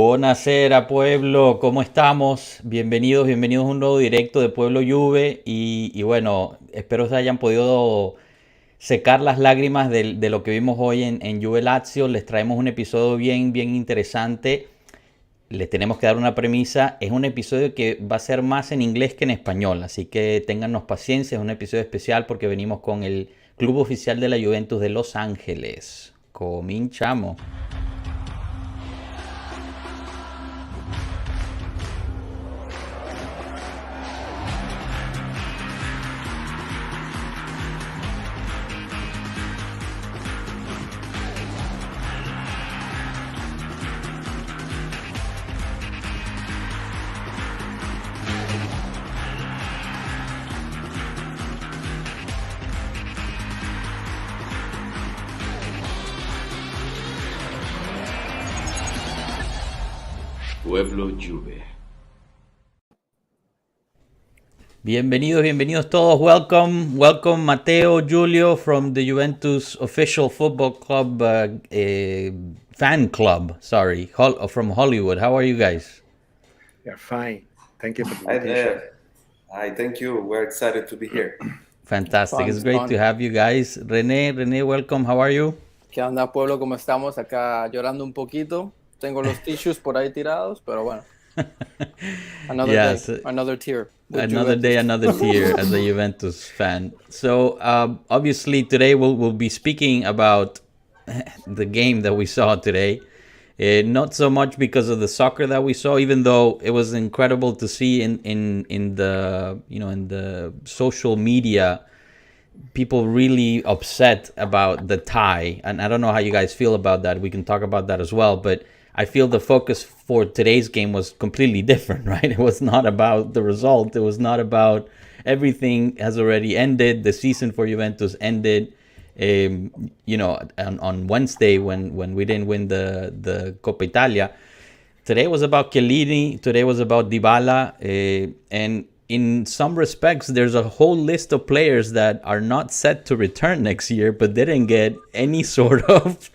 Buonasera, pueblo, ¿cómo estamos? Bienvenidos a un nuevo directo de Pueblo Juve y bueno, espero se hayan podido secar las lágrimas de lo que vimos hoy en Juve Lazio. Les traemos un episodio bien interesante. Les tenemos que dar una premisa. Es un episodio que va a ser más en inglés que en español, así que téngannos paciencia. Es un episodio especial porque venimos con el club oficial de la Juventus de Los Ángeles. Cominchamos. Pueblo Juve. Bienvenidos todos. Welcome Matteo, Julio from the Juventus official football club fan club. Sorry, from Hollywood. How are you guys? You're fine. Thank you for the Hi invitation. there. Hi, thank you. We're excited to be here. Fantastic. It's great to have you guys. René, welcome. How are you? ¿Qué onda, pueblo? ¿Cómo estamos? Acá llorando un poquito. Tengo los tissues por ahí tirados, pero bueno. Another day, another tear. Another day, another tear as a Juventus fan. So obviously today we'll be speaking about the game that we saw today. Not so much because of the soccer that we saw, even though it was incredible to see in the social media, people really upset about the tie. And I don't know how you guys feel about that. We can talk about that as well. But I feel the focus for today's game was completely different, right? It was not about the result. It was not about everything has already ended. The season for Juventus ended. On Wednesday when we didn't win the Coppa Italia. Today was about Chiellini. Today was about Dybala. And in some respects, there's a whole list of players that are not set to return next year, but didn't get any sort of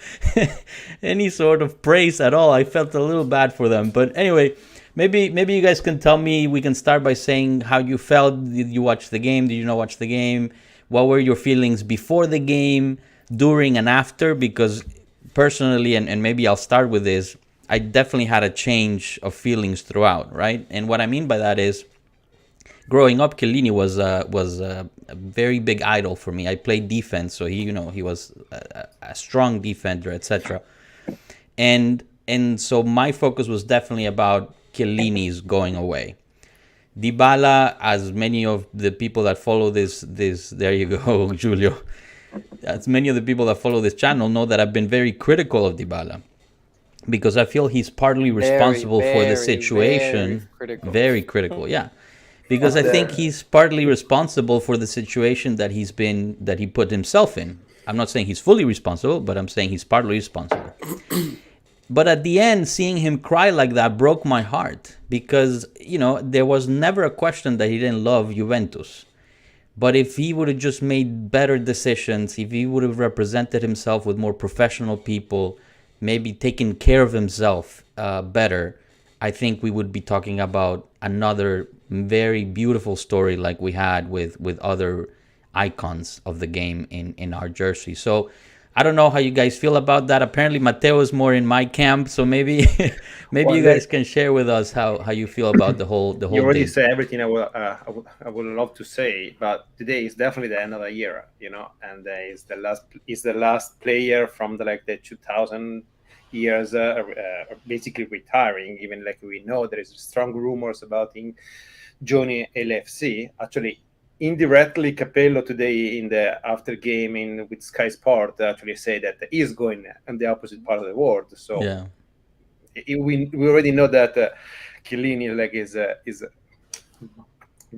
praise at all. I felt a little bad for them. But anyway, maybe you guys can tell me. We can start by saying how you felt. Did you watch the game? Did you not watch the game? What were your feelings before the game, during and after? Because personally, and maybe I'll start with this, I definitely had a change of feelings throughout, right? And what I mean by that is, growing up, Chiellini was a very big idol for me. I played defense, so he was a strong defender, etc. And so my focus was definitely about Chiellini's going away. Dybala, as many of the people that follow this there you go, Julio. As many of the people that follow this channel know that I've been very critical of Dybala because I feel he's partly responsible for the situation. Very critical, yeah. Because I think he's partly responsible for the situation that he put himself in. I'm not saying he's fully responsible, but I'm saying he's partly responsible. But at the end, seeing him cry like that broke my heart because, there was never a question that he didn't love Juventus. But if he would have just made better decisions, if he would have represented himself with more professional people, maybe taken care of himself better, I think we would be talking about another very beautiful story like we had with other icons of the game in our jersey. So I don't know how you guys feel about that. Apparently Matteo is more in my camp, so maybe you guys can share with us how you feel about the whole You already thing. said everything I would love to say, but today is definitely the end of the year, and is the last player from the 2000 years basically retiring. Even we know there is strong rumors about him joining LFC. Actually, indirectly, Capello today in the after game with Sky Sport actually said that he is going on the opposite part of the world. So Yeah. We already know that Chiellini is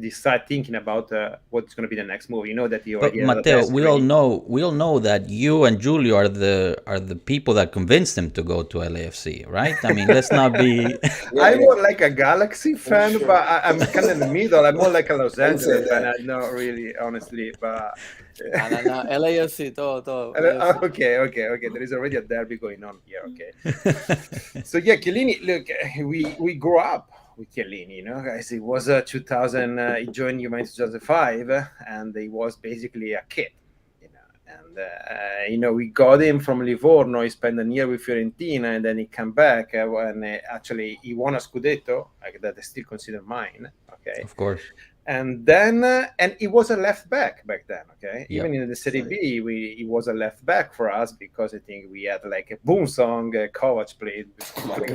you start thinking about what's going to be the next move. You know that you But already Matteo, we all know that you and Giulio are the people that convinced him to go to LAFC, right? I mean, let's not be. I'm more like a Galaxy fan, but I'm kind of in the middle. I'm more like a Los Angeles fan. I'm not really, honestly, but. No, LAFC, todo. Okay. There is already a derby going on here. Okay. So yeah, Chiellini. Look, we grew up with Chiellini, guys. It was 2000. He joined Juventus 2005, and he was basically a kid, And we got him from Livorno. He spent a year with Fiorentina, and then he came back when actually he won a Scudetto, like that is still considered mine. Okay, of course. And then, and he was a left back back then. Okay, yep. Even in the Serie B, he was a left back for us because I think we had like a boom song. Kovac played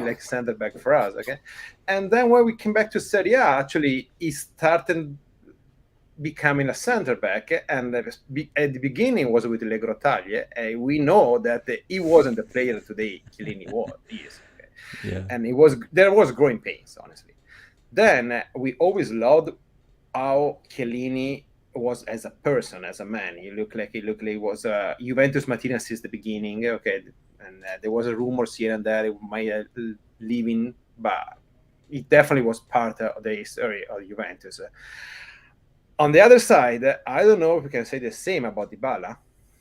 like center back for us. Okay, and then when we came back to Serie A, actually he started becoming a center back, and at the beginning was with Le Grottaglie. We know that he wasn't the player today Chiellini is. Okay? Yeah. And there was growing pains, honestly. Then we always loved how Chiellini was as a person, as a man. He looked like he was a Juventus material since the beginning. Okay, and there was a rumors here and there he might leave in, but it definitely was part of the history of Juventus. On the other side, I don't know if we can say the same about Dybala.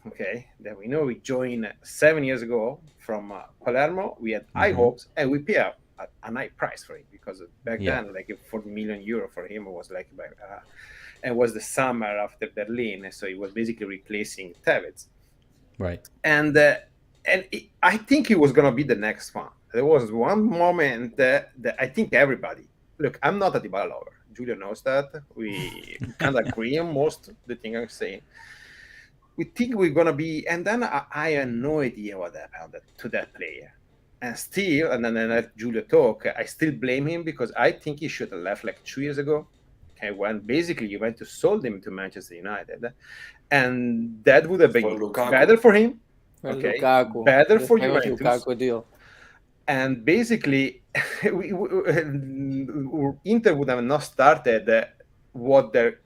Okay, that we know we joined 7 years ago from Palermo. We had high hopes, and we paid a high price for it because back then, like 40 million euro for him was like, and was the summer after Berlin, so he was basically replacing Tevez. Right. And I think he was gonna be the next one. There was one moment that I think everybody. Look, I'm not a Dybala lover. Giulio knows that. We kind of agree on most of the things I'm saying. We think we're going to be, and then I have no idea what happened to that player. And still, and then I let Giulio talk, I still blame him because I think he should have left like 2 years ago. Okay, when basically Juventus sold him to Manchester United. And that would have been better for him. Okay, Lukaku. Better for Juventus. Lukaku deal. And basically, Inter would have not started what their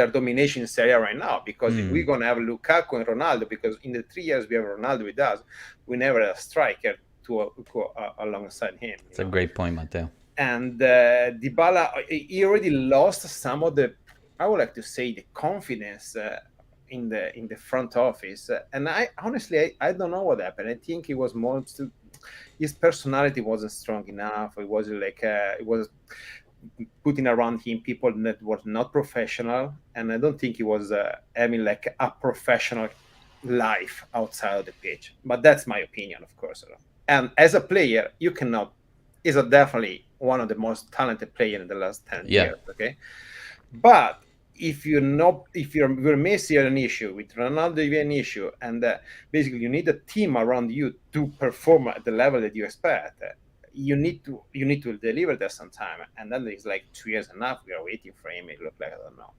domination in Serie A right now, because if we're going to have Lukaku and Ronaldo, because in the 3 years we have Ronaldo with us, we never had a striker to alongside him. That's a great point, Matteo. And Dybala, he already lost some of the, I would like to say, the confidence in the front office, and I honestly don't know what happened. I think it was more his personality wasn't strong enough. It was like it was putting around him people that were not professional, and I don't think he was having like a professional life outside of the pitch. But that's my opinion, of course. And as a player, you cannot. He's definitely one of the most talented players in the last 10 years. Okay, but if you're Messi, you have an issue. With Ronaldo, you have an issue. And basically, you need a team around you to perform at the level that you expect. You need to deliver that sometime. And then it's like 2 years enough. We are waiting for him. It looked like, I don't know.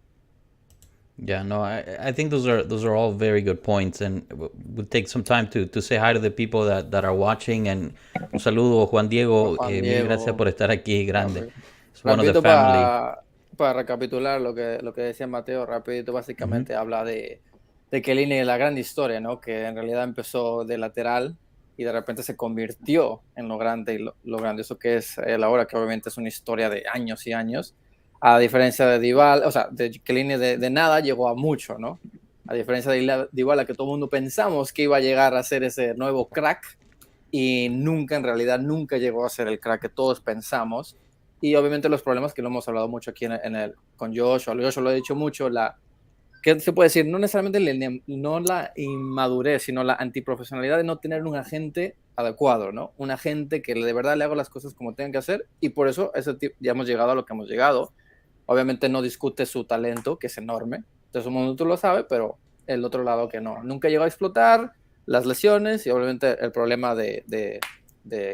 Yeah, no, I think those are all very good points, and we'll take some time to say hi to the people that are watching. And un saludo, Juan Diego. Mil gracias por estar aquí, grande. It's one of the family. Para recapitular lo que decía Mateo rapidito, básicamente habla de Chiellini y la gran historia, ¿no? Que en realidad empezó de lateral y de repente se convirtió en lo grande y lo grandioso que es él ahora, que obviamente es una historia de años y años. A diferencia de Dybala, o sea, de Chiellini de nada llegó a mucho, ¿no? A diferencia de Dybala, que todo el mundo pensamos que iba a llegar a ser ese nuevo crack, y en realidad nunca llegó a ser el crack que todos pensamos. Y obviamente los problemas que lo hemos hablado mucho aquí con Joshua lo he dicho mucho, ¿qué se puede decir? No necesariamente no la inmadurez, sino la antiprofesionalidad de no tener un agente adecuado, ¿no? Un agente que de verdad le haga las cosas como tengan que hacer, y por eso ya hemos llegado a lo que hemos llegado. Obviamente no discute su talento, que es enorme, todo el mundo lo sabe, pero el otro lado que no. Nunca llegó a explotar, las lesiones y obviamente el problema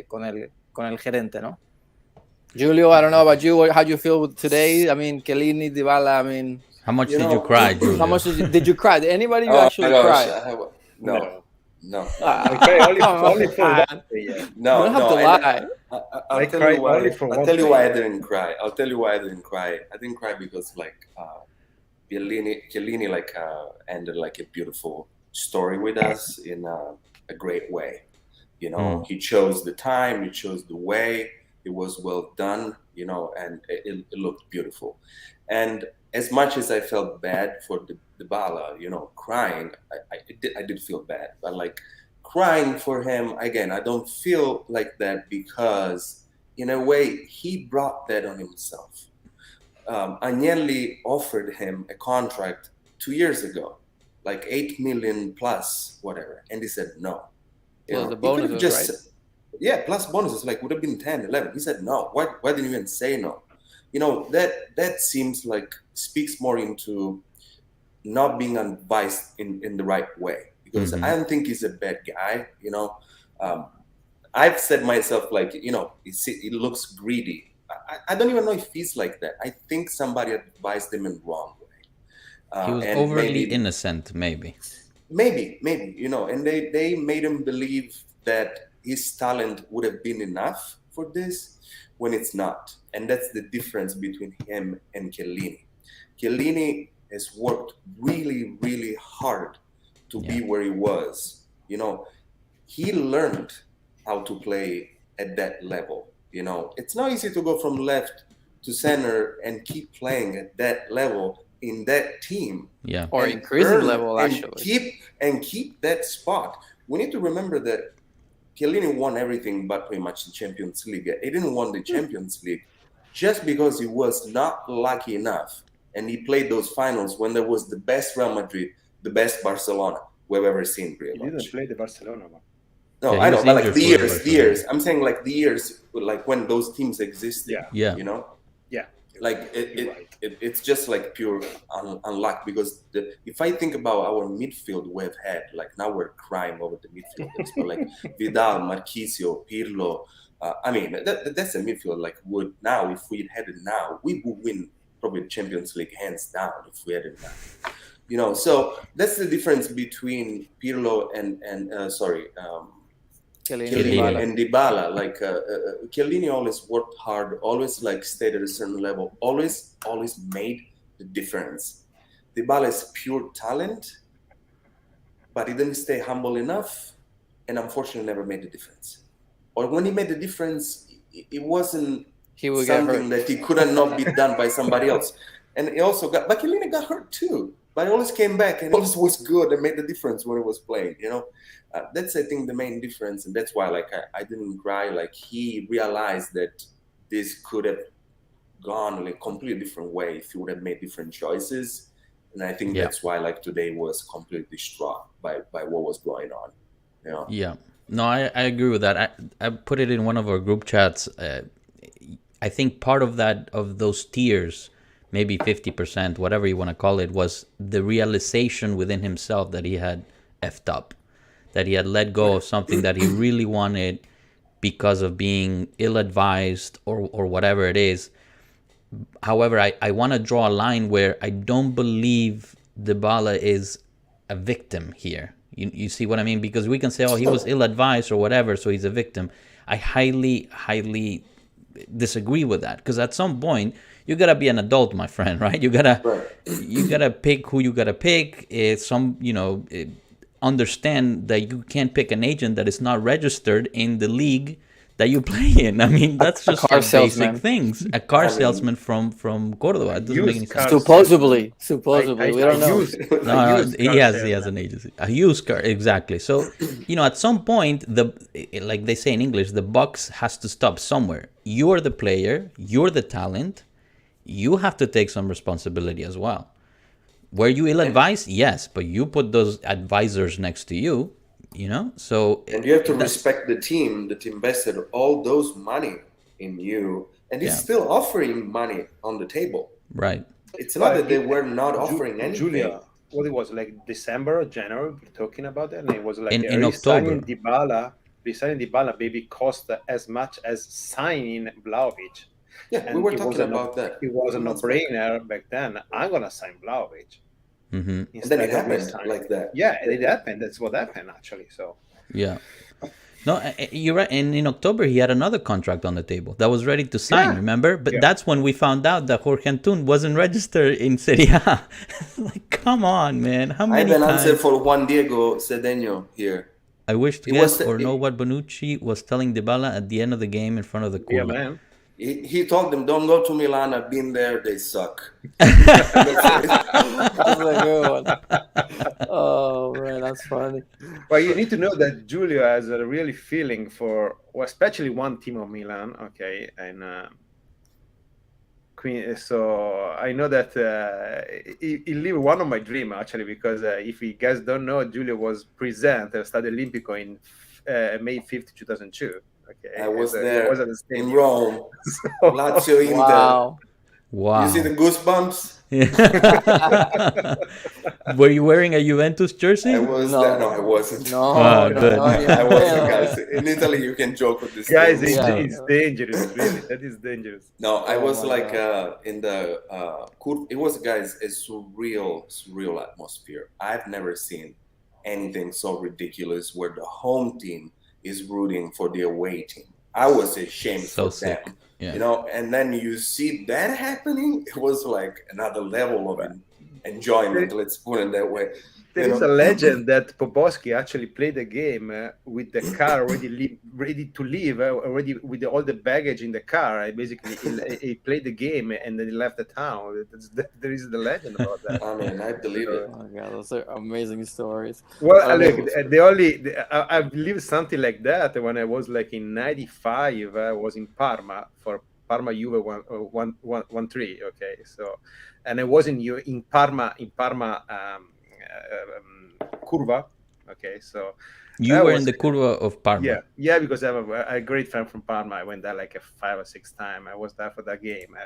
con el gerente, ¿no? Giulio, I don't know about you. How you feel today? I mean, Chiellini, Dybala. I mean, how much did you cry, Giulio? How much did you cry? Did anybody actually cry? No. No. I cry only for on. one player. No, You don't have no. to and lie. I'll I tell cried you why. only for I'll one tell you why I player. didn't cry. I'll tell you why I didn't cry. I didn't cry because Chiellini ended like a beautiful story with us in a great way. You know, he chose the time, he chose the way. It was well done. You know, and it looked beautiful. And as much as I felt bad for Dybala, you know, crying, I did feel bad, but like crying for him again, I don't feel like that because in a way he brought that on himself. Agnelli offered him a contract 2 years ago, like 8 million plus whatever, and he said no. You Plus know, the he could have bonuses, right? just yeah, plus bonuses, like would have been 10, 11. He said no. Why didn't you even say no? You know, that seems like speaks more into not being advised in the right way, because I don't think he's a bad guy. You know, I've said myself, like, you know, he looks greedy. I don't even know if he's like that. I think somebody advised him in the wrong way. He was And overly innocent, maybe. maybe, you know, and they made him believe that his talent would have been enough for this when it's not. And that's the difference between him and Chiellini. Chiellini has worked really, really hard to be where he was. You know, he learned how to play at that level. You know, it's not easy to go from left to center and keep playing at that level in that team. Yeah. Or increasing level, and actually. keep that spot. We need to remember that Chiellini won everything but pretty much the Champions League. He didn't win the Champions League just because he was not lucky enough, and he played those finals when there was the best Real Madrid, the best Barcelona we've ever seen. Pretty He much. didn't play the Barcelona, man. No, Yeah, I he know, was but like injured the for years, Barcelona. I'm saying like the years, like when those teams existed. Yeah. You know, Yeah. like You're right. it's just like pure unluck, because if I think about our midfield we've had, like now we're crying over the midfielders, but like Vidal, Marquisio, Pirlo, I mean that's a midfield like would now, if we had it now, we would win probably the Champions League hands down if we had it now. You know, so that's the difference between Pirlo and Chiellini and Dybala. Like Chiellini always worked hard, always like stayed at a certain level, always made the difference. Dybala is pure talent, but he didn't stay humble enough, and unfortunately never made the difference. Or when he made the difference, it wasn't something that he couldn't not be done by somebody else. And he also but Chiellini got hurt too. But he always came back and always was good and made the difference when he was playing, you know. That's, I think, the main difference. And that's why, like, I didn't cry. Like, he realized that this could have gone in a completely different way if he would have made different choices. And I think that's why, like, today was completely distraught by what was going on, you know. Yeah. No, I agree with that. I put it in one of our group chats. I think part of those tears, maybe 50%, whatever you want to call it, was the realization within himself that he had effed up, that he had let go of something that he really wanted because of being ill-advised or whatever it is. However, I want to draw a line where I don't believe Dybala is a victim here. You see what I mean? Because we can say, oh, he was ill-advised or whatever, so he's a victim. I highly, highly disagree with that, because at some point you gotta be an adult, my friend, right? You gotta pick who you gotta pick. Understand that you can't pick an agent that is not registered in the league that you play in. I mean, that's just like basic things. A car salesman from Córdoba. It doesn't make any sense. Supposedly, we don't know. No, he has an agency. A used car, exactly. So, at some point, like they say in English, the buck has to stop somewhere. You're the player. You're the talent. You have to take some responsibility as well. Were you ill-advised? Yes, but you put those advisors next to you, so... And you have to respect the team that invested all those money in you, and is still offering money on the table. Right. It's not that they were not offering anything. Julia, what it was, like December or January, we're talking about it, and it was like in October. Resigning Dybala maybe cost as much as signing Vlahovic. Yeah, and we were talking about that. It was a no-brainer back then. I'm going to sign Vlahovic. And then it happened like that. Yeah, it happened. That's what happened actually. So Yeah. No, you're right. And in October, he had another contract on the table that was ready to sign, remember? But that's when we found out that Jorge Antun wasn't registered in Serie A. Like, come on, man. How I many have an times? answer for Juan Diego Cedeno here. I wish to guess or know what Bonucci was telling Dybala at the end of the game in front of the yeah, curva. man. He told them, don't go to Milan. I've been there. They suck. That's a good one. Oh man, that's funny. Well, you need to know that Giulio has a really feeling for, well, especially one team of Milan. Okay, and so I know that he lived one of my dream actually, because if you guys don't know, Giulio was present at Stadio Olimpico in May 5th, 2002. Okay, I was there was at the stadium. in Rome. Lazio Inter. Wow. Wow. You see the goosebumps? Were you wearing a Juventus jersey? I was there. No, I wasn't. No, good. I wasn't, guys. In Italy, you can joke with this. Guys, thing. it's dangerous. Really, that is dangerous. No, I was my like in the it was, guys, a surreal atmosphere. I've never seen anything so ridiculous where the home team is rooting for the away team. I was ashamed So for sick. them. Yeah. You know, and then you see that happening, it was like another level of enjoyment, let's put it that way. There is a legend that Poboski actually played the game with the car ready to leave, already with all the baggage in the car. Basically, he played the game and then he left the town. There is the legend about that. I mean, I believe it. Oh my god, those are amazing stories. Well, I look, mean, I believe something like that when I was like in '95. I was in Parma for Parma Juve 1-3. Okay, so, and I was in Parma curva. Okay, so You were in the curva of Parma. yeah, because I'm a great fan from Parma. I went there like 5 or 6 times. I was there for that game.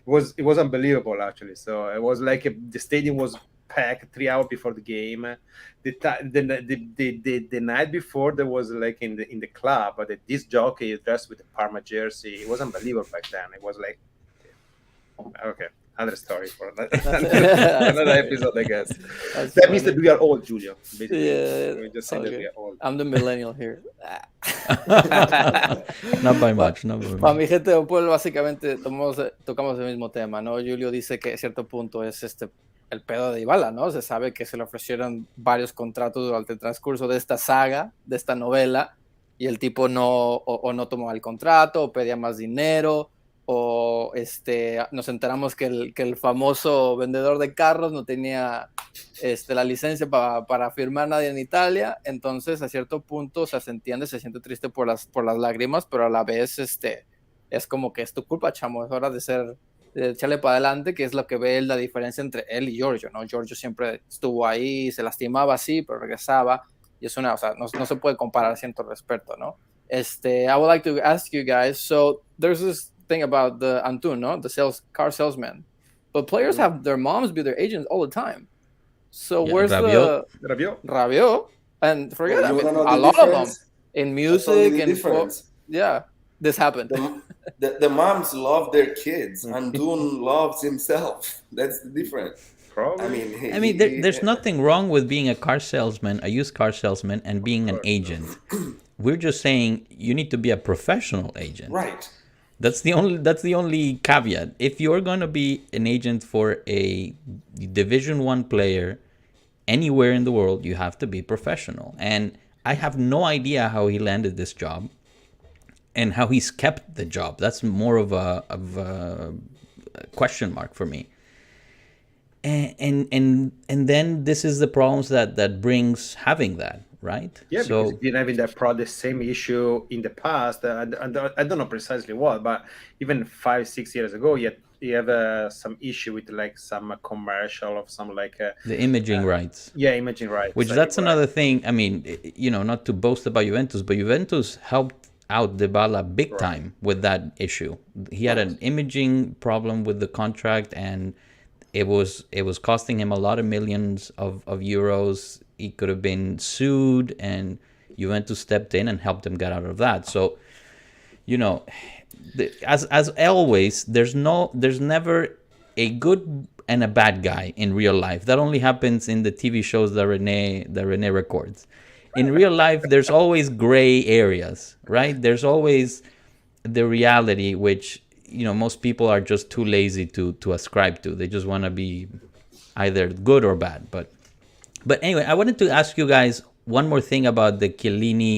It was unbelievable actually. So it was like the stadium was packed 3 hours before the game. The night before, there was like in the club, but this jockey dressed with the Parma jersey. It was unbelievable back then. It was like, okay, another story for another episode, I guess. That means that we are old, Giulio. Basically. Yeah, we just say that we are old. I'm the millennial here. Not by much, not by Para much. mi gente de pueblo, básicamente tocamos el mismo tema, ¿no? Julio dice que a cierto punto es el pedo de Dybala, ¿no? Se sabe que se le ofrecieron varios contratos durante el transcurso de esta saga, de esta novela, y el tipo no tomó el contrato, o pedía más dinero, o nos enteramos que el famoso vendedor de carros no tenía la licencia para firmar nadie en Italia. Entonces a cierto punto, o sea, se entiende, se siente triste por las lágrimas, pero a la vez es como que es tu culpa, chamo, es hora de echarle para adelante, que es lo que ve la diferencia entre él y Giorgio, ¿no? Giorgio siempre estuvo ahí, se lastimaba así, pero regresaba, y es o sea, no se puede comparar, siento respeto, ¿no? I would like to ask you guys, so there's this thing about the Antun, no? The car salesman, but players have their moms be their agents all the time. So Yeah, where's Rabiot? And forget Well, a lot of them in music and yeah, this happened. The moms love their kids. Antun loves himself. That's the difference. Probably. I mean, there's nothing wrong with being a car salesman, a used car salesman, and being an agent. We're just saying you need to be a professional agent. Right. That's the only caveat. If you're going to be an agent for a Division 1 player anywhere in the world, you have to be professional. And I have no idea how he landed this job and how he's kept the job. That's more of a question mark for me. And then this is the problems that brings having that, right? Yeah, so because been having the same issue in the past. I don't know precisely what, but even 5-6 years ago, you have some issue with like some commercial of some like the imaging rights. Yeah, imaging rights. Which that's another thing. I mean, not to boast about Juventus, but Juventus helped out Dybala big time with that issue. He had an imaging problem with the contract, and it was costing him a lot of millions of euros. He could have been sued, and Juventus stepped in and helped him get out of that. So, as always, there's never a good and a bad guy in real life. That only happens in the TV shows that Rene records. In real life, there's always gray areas, right? There's always the reality, which, you know, most people are just too lazy to ascribe to. They just want to be either good or bad. But anyway, I wanted to ask you guys one more thing about the Chiellini.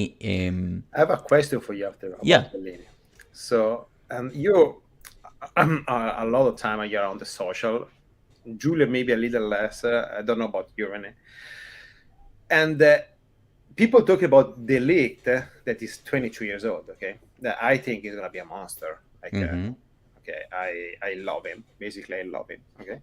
I have a question for you after. About Chiellini. So, you a lot of time you're on the social. Julia maybe a little less. I don't know about you, Rene. And people talk about De Ligt, that is 22 years old. Okay, that I think is gonna be a monster. Like, okay, I love him. Basically, I love him. Okay,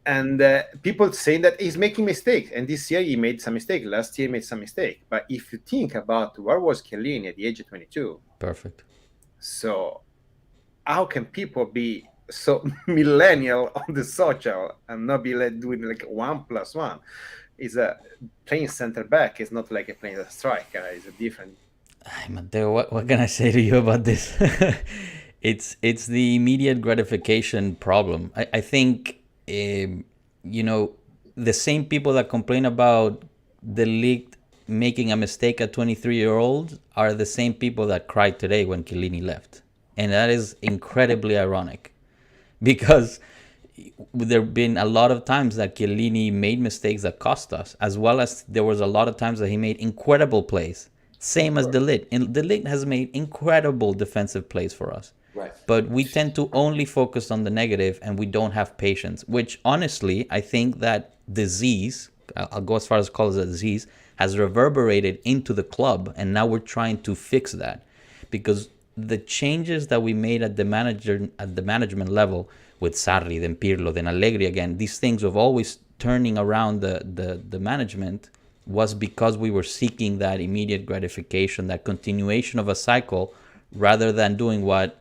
and people saying that he's making mistakes, and this year he made some mistake. Last year he made some mistake. But if you think about where was Chiellini at the age of 22, perfect. So, how can people be so millennial on the social and not be like doing like 1+1? Is a playing center back is not like a playing a striker. It's a different. Matteo, what can I say to you about this? It's the immediate gratification problem. I think you know, the same people that complain about the league making a mistake at 23-year-olds are the same people that cried today when Chiellini left, and that is incredibly ironic, because there have been a lot of times that Chiellini made mistakes that cost us, as well as there was a lot of times that he made incredible plays, same as De Ligt. And De Ligt has made incredible defensive plays for us. Right. But we tend to only focus on the negative, and we don't have patience, which honestly, I think that disease, I'll go as far as call it a disease, has reverberated into the club, and now we're trying to fix that, because the changes that we made at the management level with Sarri, then Pirlo, then Allegri again, these things of always turning around the management was because we were seeking that immediate gratification, that continuation of a cycle, rather than doing what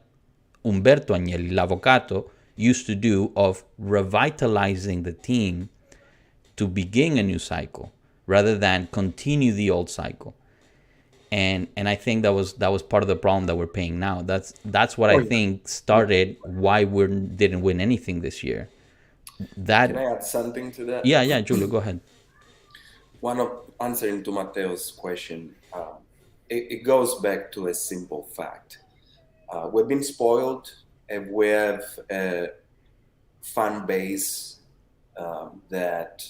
Umberto Agnelli, l'Avvocato, used to do of revitalizing the team to begin a new cycle rather than continue the old cycle. And I think that was part of the problem that we're paying now. That's what I think started why we didn't win anything this year. Can I add something to that? Yeah, Giulio, go ahead. One of answering to Matteo's question, it goes back to a simple fact. We've been spoiled, and we have a fan base that,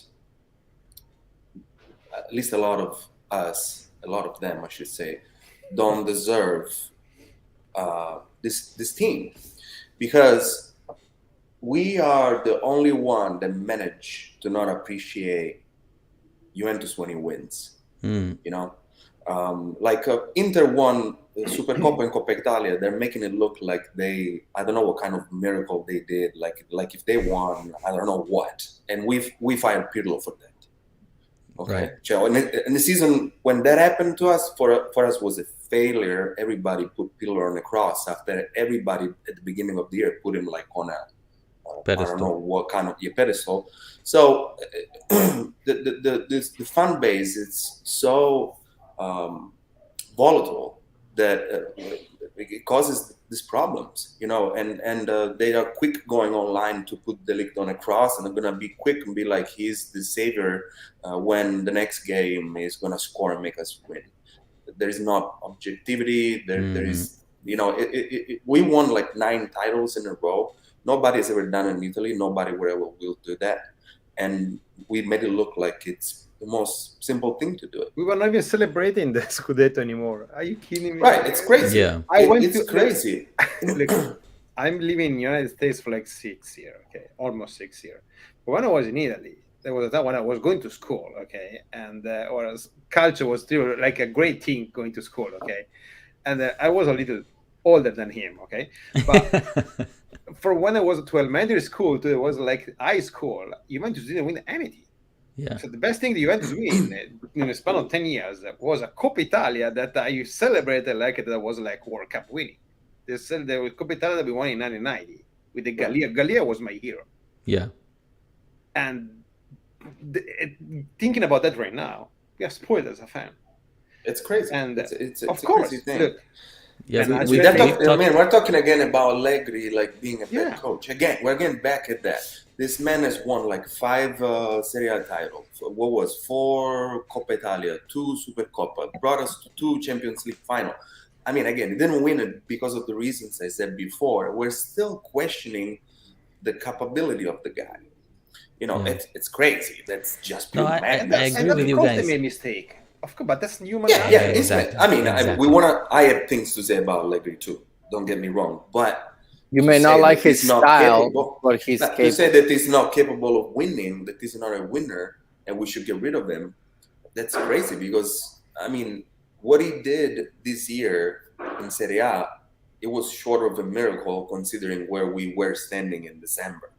at least a lot of them, I should say, don't deserve this team, because we are the only one that manage to not appreciate Juventus when he wins. You know, like Inter won Supercoppa and Coppa Italia. They're making it look like I don't know what kind of miracle they did. Like if they won, I don't know what. And we fired Pirlo for that. Okay. Right. So in the season when that happened to us, for us was a failure. Everybody put Pirlo on the cross after everybody at the beginning of the year put him like on a pedestal. I don't know what kind of pedestal. So the fan base is so volatile that it causes these problems, you know, and they are quick going online to put De Ligt on a cross, and they're gonna be quick and be like he's the savior when the next game is gonna score and make us win. There is not objectivity. There is, you know, we won like 9 titles in a row. Nobody has ever done it in Italy. Nobody will do that, and we made it look like it's the most simple thing to do it. We were not even celebrating the Scudetto anymore. Are you kidding me? Right, it's crazy. Yeah, it's crazy. Look, I'm living in the United States for like 6 years, okay, almost 6 years. But when I was in Italy, there was a time when I was going to school, okay, and culture was still like a great thing going to school, okay, and I was a little older than him, okay, but for when I was to elementary school to it was like high school, Juventus didn't win anything. Yeah. So the best thing the Juventus win in a span of 10 years was a Coppa Italia that I celebrated like it was like World Cup winning. The Coppa Italia that we won in 1990 with the Gallia. Gallia was my hero. Yeah. And thinking about that right now, we are spoiled as a fan. It's crazy. And it's of a course, crazy thing. look, Yeah, we're talking again about Allegri like being a bad coach. Again, we're getting back at that. This man has won like 5 Serie A titles. What was 4 Coppa Italia, 2 Supercoppa, brought us to 2 Champions League final. I mean, again, he didn't win it because of the reasons I said before. We're still questioning the capability of the guy. You know, it's crazy. That's just pure madness. I agree with you guys. They made a mistake. Of course, but that's human. Yeah, exactly. I mean, Exactly. I have things to say about Allegri too. Don't get me wrong, but you may not like his style, but he's capable. To say that he's not capable of winning, that he's not a winner, and we should get rid of him, that's crazy. Because I mean, what he did this year in Serie A, it was short of a miracle considering where we were standing in December.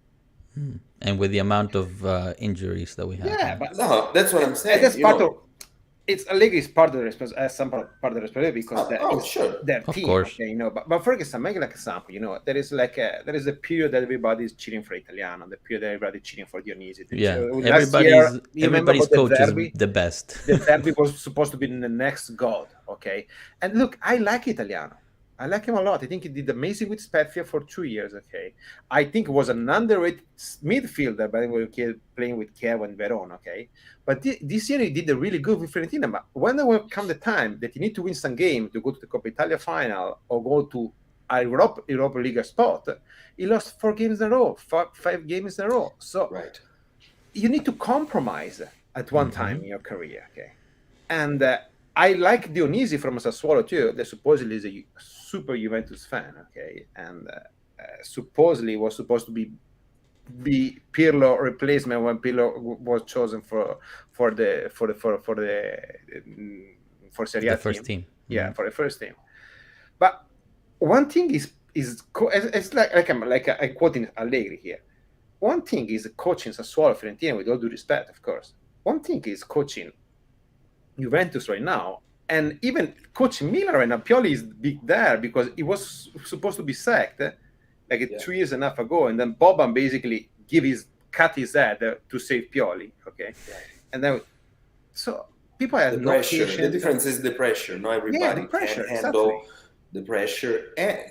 And with the amount of injuries that we have. Yeah, but no, that's what I'm saying. That's part of. It's Allegri is part of the responsibility because their Of team. course. Okay, you know. But for example, make like example. You know, there is a period that everybody is cheering for Italiano. The period that everybody is cheering for Dionisi. Yeah, Everybody's everybody's coach is the best. The Derby was supposed to be the next god. Okay, and look, I like Italiano. I like him a lot. I think he did amazing with Spezia for 2 years. Okay, I think it was an underrated midfielder, but we were playing with Chievo and Verona. Okay, but this year he did a really good with Fiorentina. But when there will come the time that you need to win some game to go to the Coppa Italia final or go to a Europa League spot, he lost 4 games in a row, 5 games in a row. So you need to compromise at one time in your career. Okay, and I like Dionisi from Sassuolo too. That supposedly is a super Juventus fan. Okay, and supposedly was supposed to be Pirlo replacement when Pirlo was chosen for Serie A The first team. Yeah, for the first team. But one thing is it's like I'm quoting Allegri here. One thing is coaching Sassuolo, Fiorentina, with all due respect, of course. One thing is coaching Juventus right now, and even coaching Milan right now. Pioli is big there because he was supposed to be sacked 2 years and a half ago, and then Boban basically cut his head to save Pioli. Okay, and then so people have no pressure. patience. The difference is the pressure. Not everybody can handle the pressure, and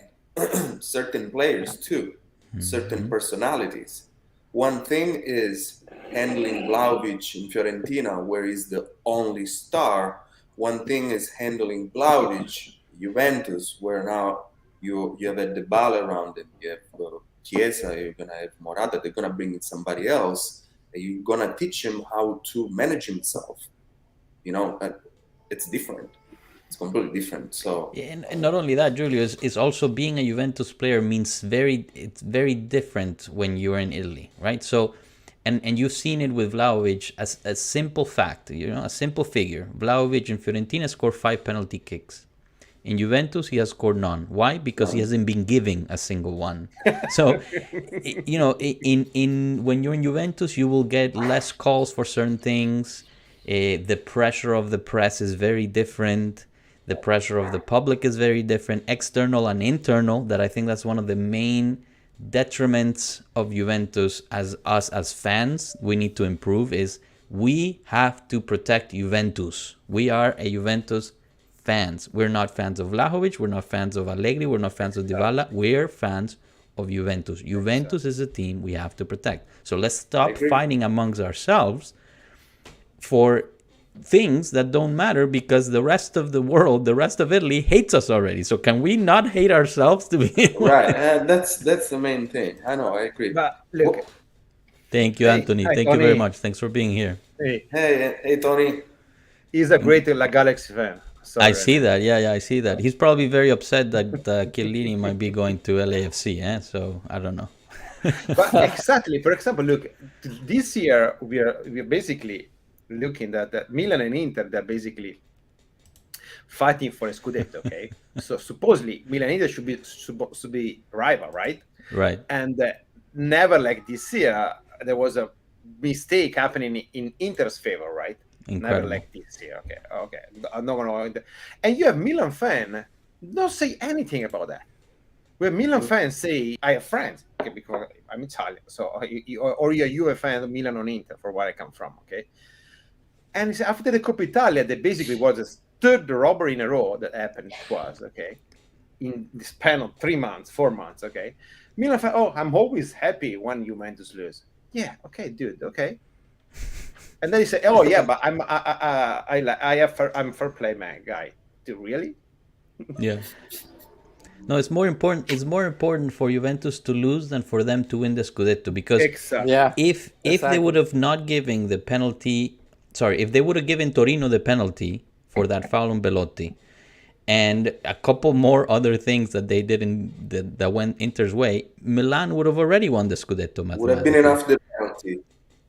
certain players too, certain personalities. One thing is handling Vlahovic in Fiorentina, where he's the only star. One thing is handling Vlahovic, Juventus, where now you have a Dybala around him. You have Chiesa, you're going to have Morata. They're going to bring in somebody else. You're going to teach him how to manage himself. You know, it's different. It's completely different. So and not only that, Giulio, is also being a Juventus player means it's very different when you're in Italy, right? So, and you've seen it with Vlahovic as a simple fact, a simple figure. Vlahovic in Fiorentina scored 5 penalty kicks. In Juventus, he has scored none. Why? Because he hasn't been giving a single one. So, in when you're in Juventus, you will get less calls for certain things. The pressure of the press is very different. The pressure of the public is very different, external and internal. That I think that's one of the main detriments of Juventus as us as fans. We need to improve is we have to protect Juventus. We are a Juventus fans. We're not fans of Vlahovic. We're not fans of Allegri. We're not fans of Dybala. We're fans of Juventus. Juventus is a team we have to protect. So let's stop fighting amongst ourselves for things that don't matter because the rest of the world, the rest of Italy hates us already. So can we not hate ourselves to be right? That's the main thing. I know, I agree. But look, thank you, Anthony. Thank you very much. Thanks for being here. Hey, Tony. He's a great La Galaxy fan. Sorry. I see that. Yeah, I see that. He's probably very upset that Chiellini might be going to LAFC. So I don't know. But exactly. For example, look, this year we're basically looking at Milan and Inter. They're basically fighting for a Scudetto. Okay, so supposedly Milan and Inter should be supposed to be rival, right? Right. And never like this year there was a mistake happening in Inter's favor, right? Incredible. Never like this year. Okay. I'm not gonna. And you have Milan fan don't say anything about that. Where Milan fans say, I have friends, okay, because I'm Italian, so or you're a Juve fan of Milan or Inter, for where I come from, okay. And it's after the Coppa Italia, that basically was the third robbery in a row that happened to us, okay, in the span of 3 months, 4 months, okay. Milan fan, I'm always happy when Juventus lose. yeah, okay, dude, okay. And then he said, "Oh yeah, but I'm fair play man guy." Dude, really? Yeah. No, it's more important. It's more important for Juventus to lose than for them to win the Scudetto, because Exactly. Yeah. if they would have not given the penalty, if they would have given Torino the penalty for that foul on Belotti, and a couple more other things that they did that went Inter's way, Milan would have already won the Scudetto. Would have been enough the penalty.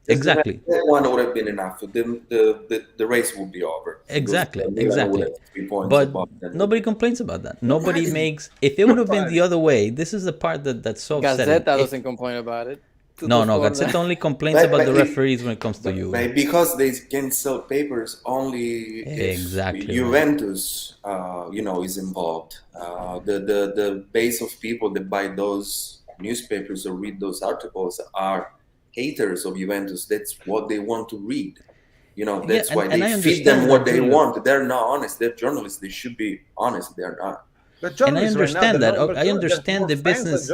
Exactly. That one would have been enough. The race would be over. Exactly. Milan would Exactly. have 3 points But above them. nobody complains about that. Nobody makes. If it would have been the other way, this is the part that's so upsetting. Gazzetta doesn't complain about it. No, Gazzetta only complains about the referees when it comes to you. Because they can sell papers only Exactly, if Juventus, is involved. The base of people that buy those newspapers or read those articles are haters of Juventus. That's what they want to read. That's why they feed them what they want. They're not honest. They're journalists. They should be honest. They're not. And I understand that. I understand the business.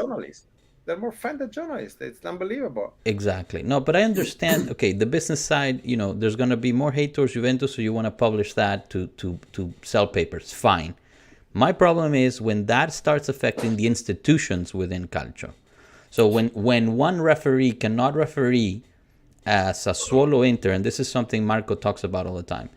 They're more fans than journalists. It's unbelievable. Exactly. No, but I understand. Okay, the business side. There's going to be more hate towards Juventus, so you want to publish that to sell papers. Fine. My problem is when that starts affecting the institutions within Calcio. So when one referee cannot referee Sassuolo Inter, and this is something Marco talks about all the time,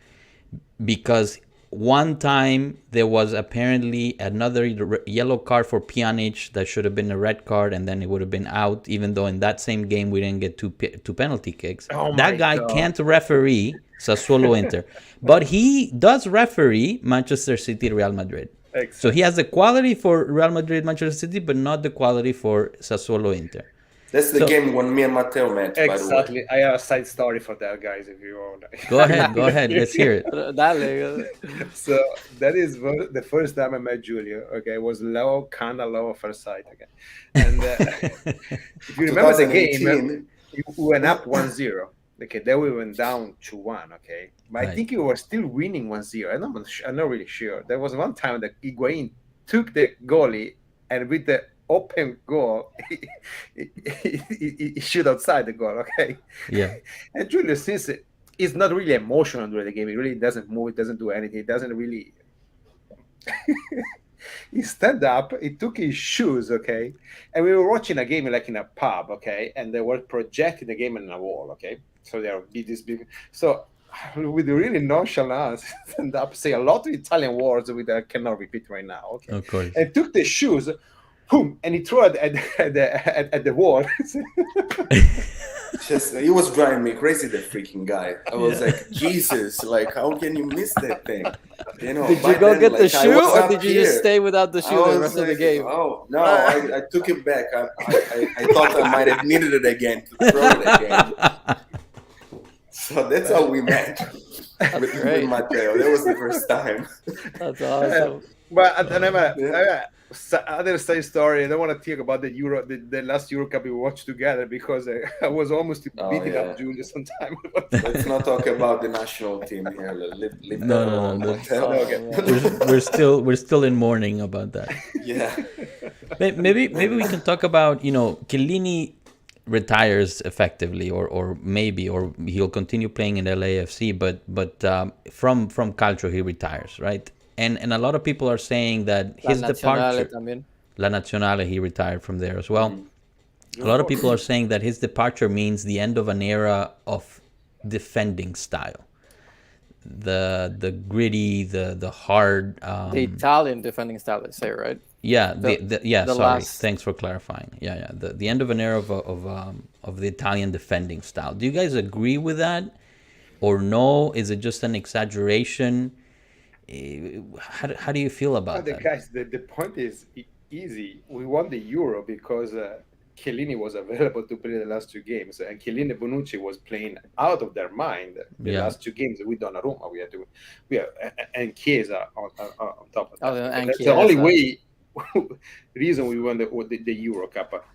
because one time there was apparently another yellow card for Pjanic that should have been a red card, and then it would have been out, even though in that same game we didn't get two penalty kicks. That guy can't referee Sassuolo Inter, but he does referee Manchester City Real Madrid. Exactly. So he has the quality for Real Madrid Manchester City, but not the quality for Sassuolo Inter. That's the game when me and Matteo met. Exactly. By the way. I have a side story for that, guys. If you want. Go ahead. Let's hear it. Dale. So that is the first time I met Giulio. Okay, it was kind of low at first sight. Okay, and if you remember the game, we went up 1-0. Okay, then we went down 2-1. Okay, but right. I think we were still winning 1-0. I'm not really sure. There was one time that Higuain took the goalie, and with the open goal, he shoot outside the goal. Okay. Yeah. And Giulio, since he's not really emotional during the game, he really doesn't move, he doesn't do anything, he doesn't really. He stand up, he took his shoes, okay, and we were watching a game like in a pub, okay, and they were projecting the game on a wall, okay. So they are this big. So with really nonchalance, stand up, say a lot of Italian words which I cannot repeat right now. Okay. Of course. And took the shoes. Boom, and he threw it at the wall. He was driving me crazy, the freaking guy. I was like, Jesus, like, how can you miss that thing? Did you go get the shoe, or did you just stay without the shoe the rest of the game? Oh, no, I took it back. I thought I might have needed it again to throw it again. So that's how we met with Matteo. That was the first time. That's awesome. But other side story. I don't want to talk about the last Euro Cup we watched together, because I was almost beating up Giulio sometime. Let's not talk about the national team here. No. We're still in mourning about that. Yeah. Maybe we can talk about, Chiellini retires effectively, or he'll continue playing in LAFC, but from Calcio he retires, right? And a lot of people are saying that his departure, La Nazionale, he retired from there as well. Mm-hmm. A lot of people are saying that his departure means the end of an era of defending style, the gritty, the hard, the Italian defending style. Let's say, right? Yeah, Thanks for clarifying. Yeah. The end of an era of the Italian defending style. Do you guys agree with that, or no? Is it just an exaggeration? How do you feel about that? Guys, the point is easy. We won the Euro because Chiellini was available to play the last two games, and Chiellini and Bonucci was playing out of their mind the last two games with Donnarumma. And Chiesa on top of that. That's the only reason we won the Euro Cup.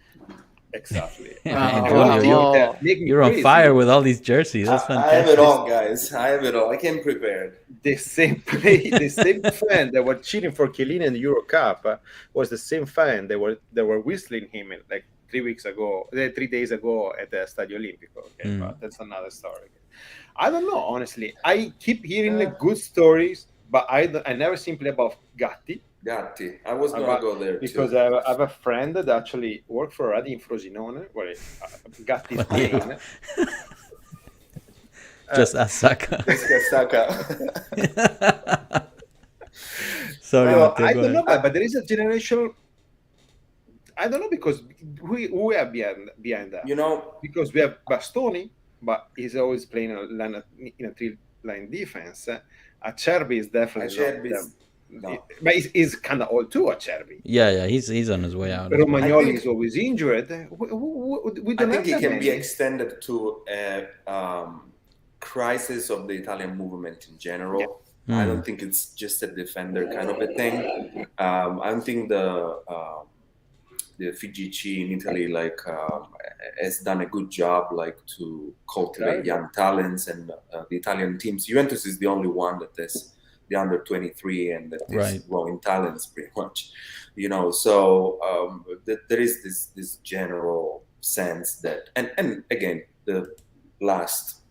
Exactly. You're on fire with all these jerseys. That's fantastic. I have it all, guys. I have it all. I came prepared. The same fan that were cheering for Chiellini in the Euro Cup was the same fan that were whistling him 3 days ago at the Stadio Olimpico. Okay, but that's another story. I don't know, honestly. I keep hearing the good stories, but I never simply about Gatti. I was gonna go there because too. I have a friend that actually worked for already in Frosinone, where Gatti's playing. Just ask Saka. Sorry, I don't know, but there is a generation. I don't know, because who are behind that? Because we have Bastoni, but he's always playing in a three-line defense. Acerbi is definitely not. But he's kind of old too, Acerbi. Yeah, he's on his way out. Romagnoli is always injured. We don't I think it can be extended to a crisis of the Italian movement in general. I don't think it's just a defender kind of a thing. I don't think the FIGC in Italy has done a good job to cultivate young talents, and the Italian teams. Juventus is the only one that is the under 23 and that is growing talents pretty much, So there is this general sense that, and again, the last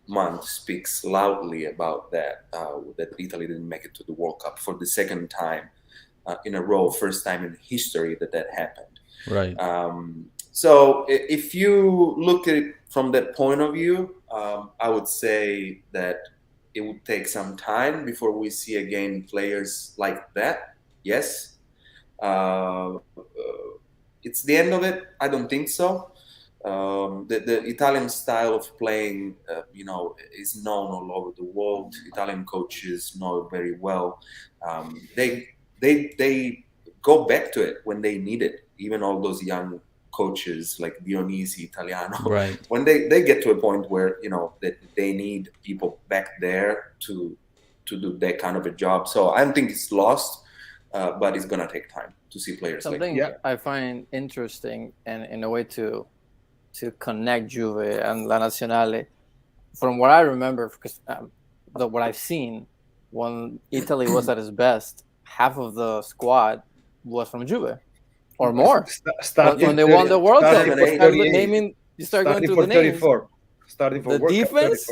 month speaks loudly about that Italy didn't make it to the World Cup for the second time in a row, first time in history that happened. Right. So if you look at it from that point of view, I would say that it would take some time before we see again players like that. Yes. It's the end of it? I don't think so. The Italian style of playing, is known all over the world. Italian coaches know it very well. They go back to it when they need it. Even all those young coaches like Dionisi, Italiano, right? When they get to a point where that they need people back there to do that kind of a job. So I don't think it's lost, but it's gonna take time to see players. Something I find interesting, and in a way to connect Juve and La Nazionale, from what I remember, because what I've seen, when Italy was at its best, half of the squad was from Juve, or more. When they won the World Cup, you start going through the names. Starting for the defense,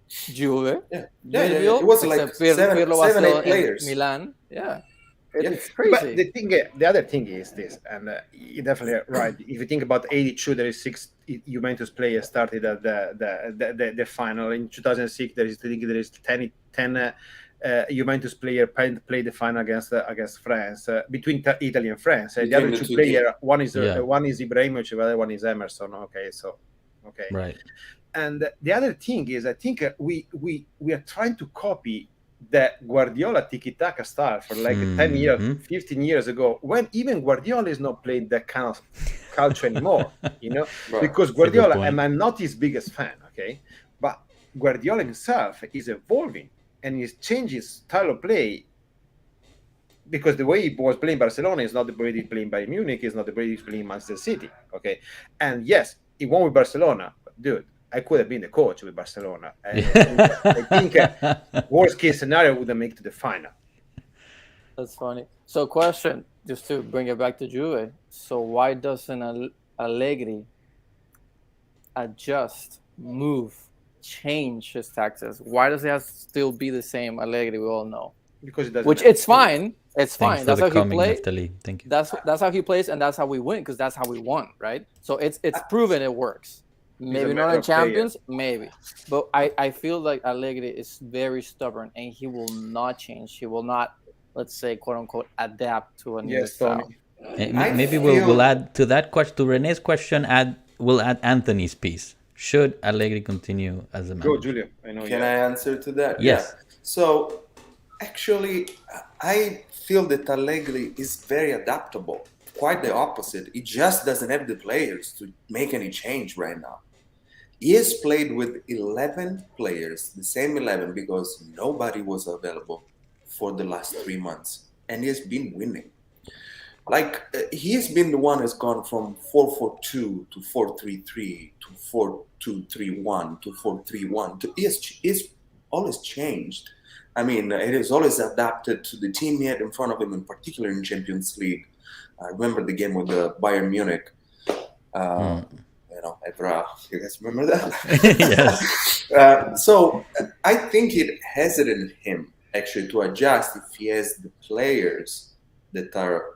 Juve. It was like seven, 8 players. Milan. Yeah. It's crazy. But the other thing is this, and you're definitely right. If you think about 82, there is 6 Juventus players started at the final. In 2006, there is 10 Juventus players played the final against France, between Italy and France. The other two players, one is Ibrahimovic, the other one is Emerson. Okay. Right. And the other thing is, I think we are trying to copy the Guardiola tiki-taka style for 10 years, 15 years ago, when even Guardiola is not playing that kind of culture anymore, Right. Because Guardiola, and I'm not his biggest fan, okay, but Guardiola himself is evolving and he's changing his style of play, because the way he was playing Barcelona is not the way he's playing Bayern Munich, is not the way he's playing Manchester City, okay? And yes, he won with Barcelona, but dude, I could have been the coach with Barcelona. I think worst case scenario would have made it to the final. That's funny. So question, just to bring it back to Juve. So why doesn't Allegri adjust, move, change his tactics? Why does it have to still be the same Allegri we all know? Because it doesn't. Which it's fine. It's fine. That's how he plays. Thank you. That's how he plays, and that's how we win, because that's how we won, right? So it's proven it works. Maybe not in Champions, maybe. But I feel like Allegri is very stubborn, and he will not change. He will not, let's say, quote unquote, adapt to a new style. Maybe we'll add to that question, to Rene's question, we'll add Anthony's piece. Should Allegri continue as a manager? Go, Giulio. Can I answer to that? Yes. Yeah. So, actually, I feel that Allegri is very adaptable. Quite the opposite. He just doesn't have the players to make any change right now. He has played with 11 players, the same 11, because nobody was available for the last 3 months. And he has been winning. He has been the one who's gone from 4-4-2 to 4-3-3 to 4-2-3-1 to 4-3-1. He's always changed. I mean, it is always adapted to the team he had in front of him, in particular in Champions League. I remember the game with the Bayern Munich. You know, Evra, you guys remember that? Yes. So I think it hesitated him actually to adjust if he has the players that are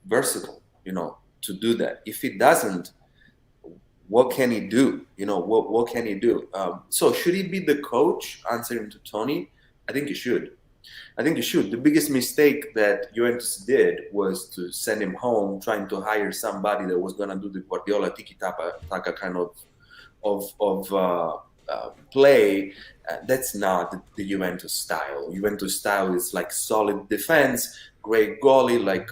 versatile, you know, to do that. If he doesn't, what can he do? You know, what can he do? So should he be the coach answering to Tony? I think he should. The biggest mistake that Juventus did was to send him home, trying to hire somebody that was going to do the Guardiola tiki-taka kind of play. That's not the Juventus style. Juventus style is like solid defense, great goalie, like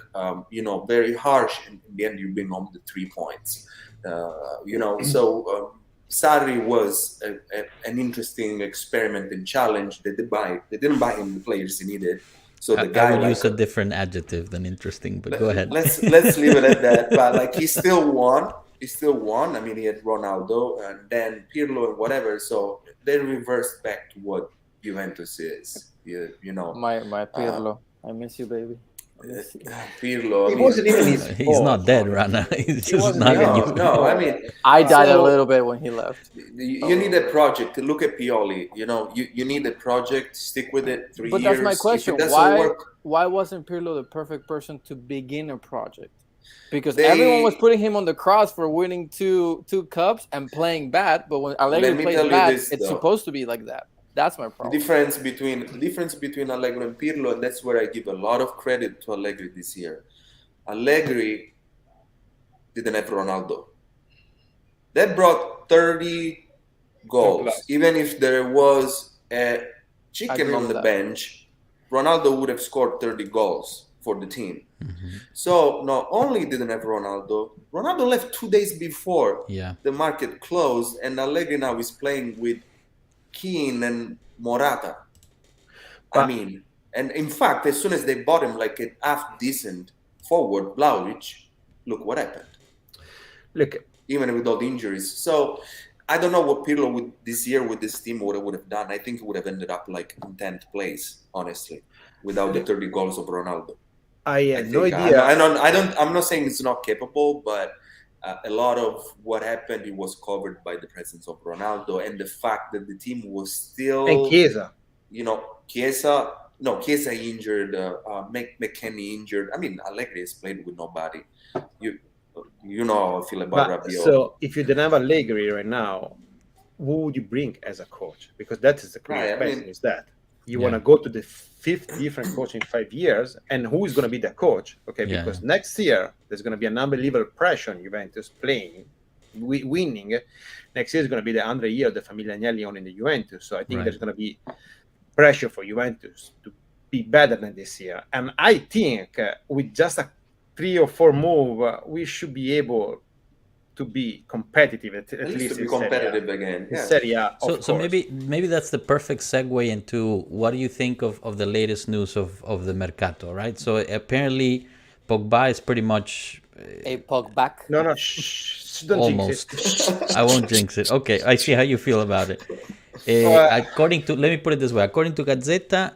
you know, very harsh, and in the end you bring home the 3 points. You know, so Sarri was an interesting experiment and challenge. They didn't buy him the players he needed. So the guy I would like, use a different adjective than interesting, but go ahead. Let's leave it at that. But like he still won. I mean, he had Ronaldo and then Pirlo and whatever. So they reversed back to what Juventus is. You know, My Pirlo. I miss you, baby. Pirlo. It wasn't even his fault. He's not dead, Rana. He's just not no. I mean, I died a little bit when he left. You need a project. Look at Pioli. You know, you need a project. Stick with it 3 years. But that's my question. If it doesn't work, why wasn't Pirlo the perfect person to begin a project? Because everyone was putting him on the cross for winning two cups and playing bad. But when Allegri plays bad, it's supposed to be like that. That's my problem. The difference between Allegri and Pirlo, and that's where I give a lot of credit to Allegri this year. Allegri didn't have Ronaldo. That brought 30 goals. Even if there was a chicken on the bench, Ronaldo would have scored 30 goals for the team. Mm-hmm. So not only didn't have Ronaldo left 2 days before the market closed, and Allegri now is playing with Keane and Morata. I mean, and in fact, as soon as they bought him like a half-decent forward, Vlahovic, look what happened. Look, even with all the injuries. So I don't know what Pirlo would this year with this team would have done. I think he would have ended up like in 10th place, honestly, without the 30 goals of Ronaldo. I have no idea. I'm not saying it's not capable, but a lot of what happened, it was covered by the presence of Ronaldo and the fact that the team was still... And Chiesa. You know, Chiesa injured, McKennie injured. I mean, Allegri has played with nobody. You know how I feel about Rabiot. So if you didn't have Allegri right now, who would you bring as a coach? Because that is the clear question, is that you want to go to the 5th different coach in 5 years, and who is going to be the coach? Okay, because next year there's going to be an unbelievable pressure on Juventus playing, winning. Next year is going to be the 100th year of the Famiglia Agnelli owning the Juventus. So I think there's going to be pressure for Juventus to be better than this year. And I think with just a 3 or 4 move, we should be able to be competitive at least to be competitive again. Yeah. Serie A, so maybe that's the perfect segue into what do you think of the latest news of the mercato, right? So apparently Pogba is pretty much a Pogba. No, don't almost. Jinx it. I won't jinx it. Okay, I see how you feel about it. Let me put it this way. According to Gazzetta,